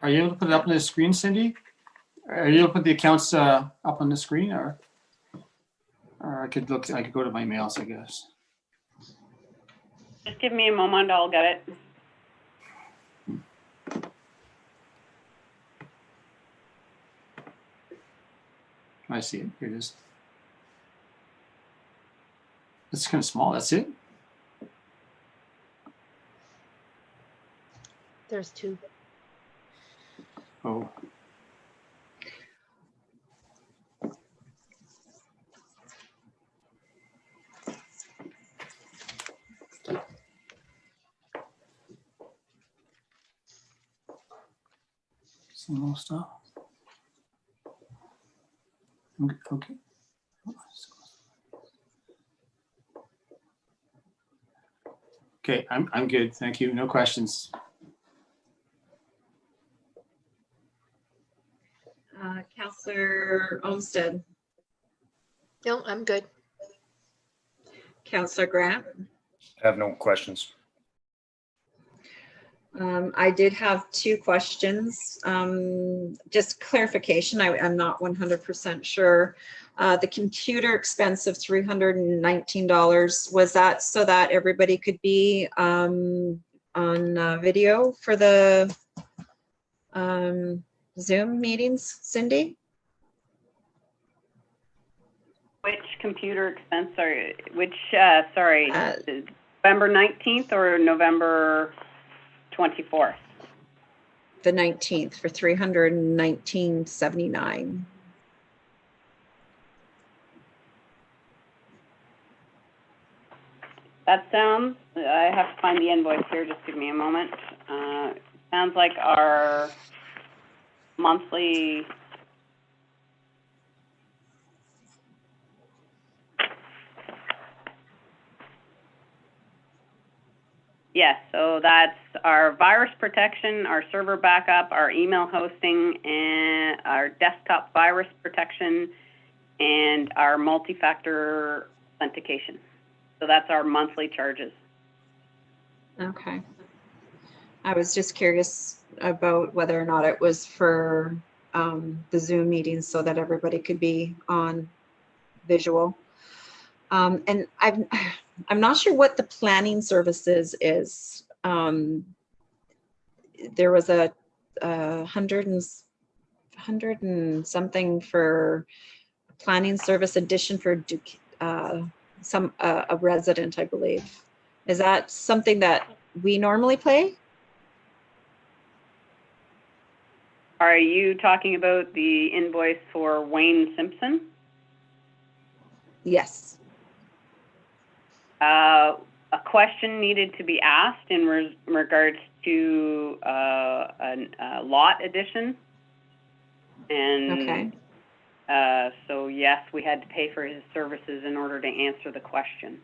Are you able to put it up on the screen, Cindy? Are you able to put the accounts up on the screen, or I could go to my mails, I guess. Just give me a moment, I'll get it. I see it. Here it is. It's kind of small. That's it. There's two. Oh. Single stuff. Okay. Okay, I'm good. Thank you. No questions. Counselor Olmsted, No, I'm good. Counselor Grant. I have no questions. I did have two questions. Just clarification, I'm not 100% sure. The computer expense of $319, was that so that everybody could be on video for the Zoom meetings, Cindy? Which computer expense are, which, sorry, November 19th or November 24th? The 19th for $319.79. That sounds, I have to find the invoice here, just give me a moment. Sounds like our monthly, yes, so that's our virus protection, our server backup, our email hosting, and our desktop virus protection, and our multi-factor authentication. So that's our monthly charges. Okay. I was just curious about whether or not it was for the Zoom meetings so that everybody could be on visual. And I'm not sure what the planning services is. There was a hundred and something for planning service addition for a resident, I believe. Is that something that we normally pay? Are you talking about the invoice for Wayne Simpson? Yes. A question needed to be asked in regards to a lot addition. And Okay. so yes, we had to pay for his services in order to answer the question.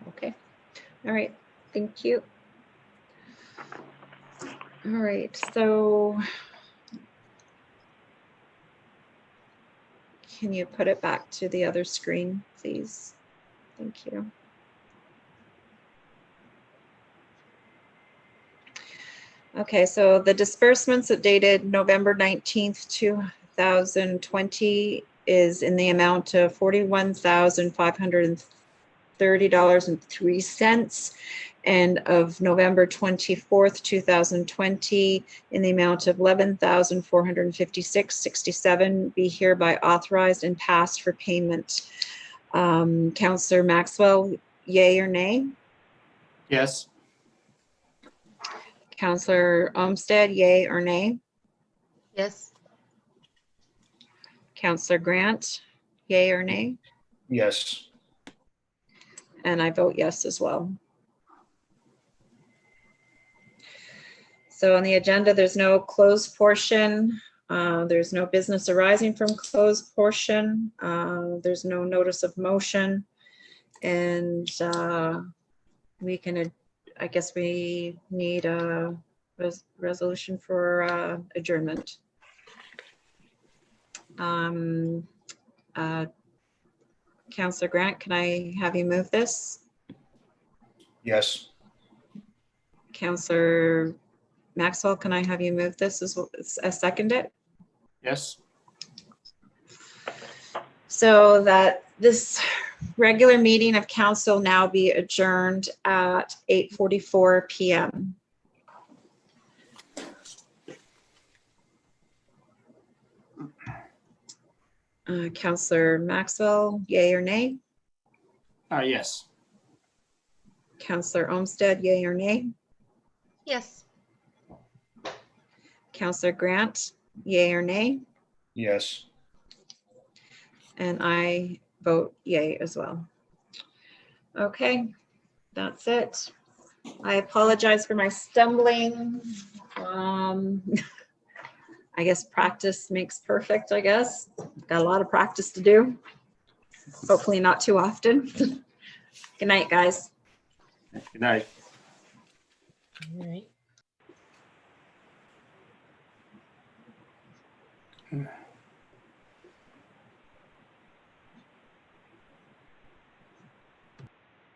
Okay. All right. Thank you. All right. So can you put it back to the other screen, please? Thank you. Okay, so the disbursements that dated November 19th, 2020 is in the amount of $41,530.03. and of November 24th, 2020, in the amount of $11,456.67 be hereby authorized and passed for payment. Counselor Maxwell, yay or nay? Yes. Counselor Olmsted, yay or nay? Yes. Counselor Grant, yay or nay? Yes. And I vote yes as well. So on the agenda, there's no closed portion. There's no business arising from closed portion. There's no notice of motion. And we can, I guess we need a resolution for adjournment. Counselor Grant, can I have you move this? Yes. Counselor Maxwell, can I have you move this as well, second it? Yes. So that this regular meeting of council now be adjourned at 8:44 p.m. Counselor Maxwell, yay or nay? Yes. Counselor Olmsted, yay or nay? Yes. Counselor Grant, yay or nay? Yes. And I vote yay as well. Okay, that's it. I apologize for my stumbling. I guess practice makes perfect, I guess. Got a lot of practice to do. Hopefully not too often. Good night, guys. Good night. All right.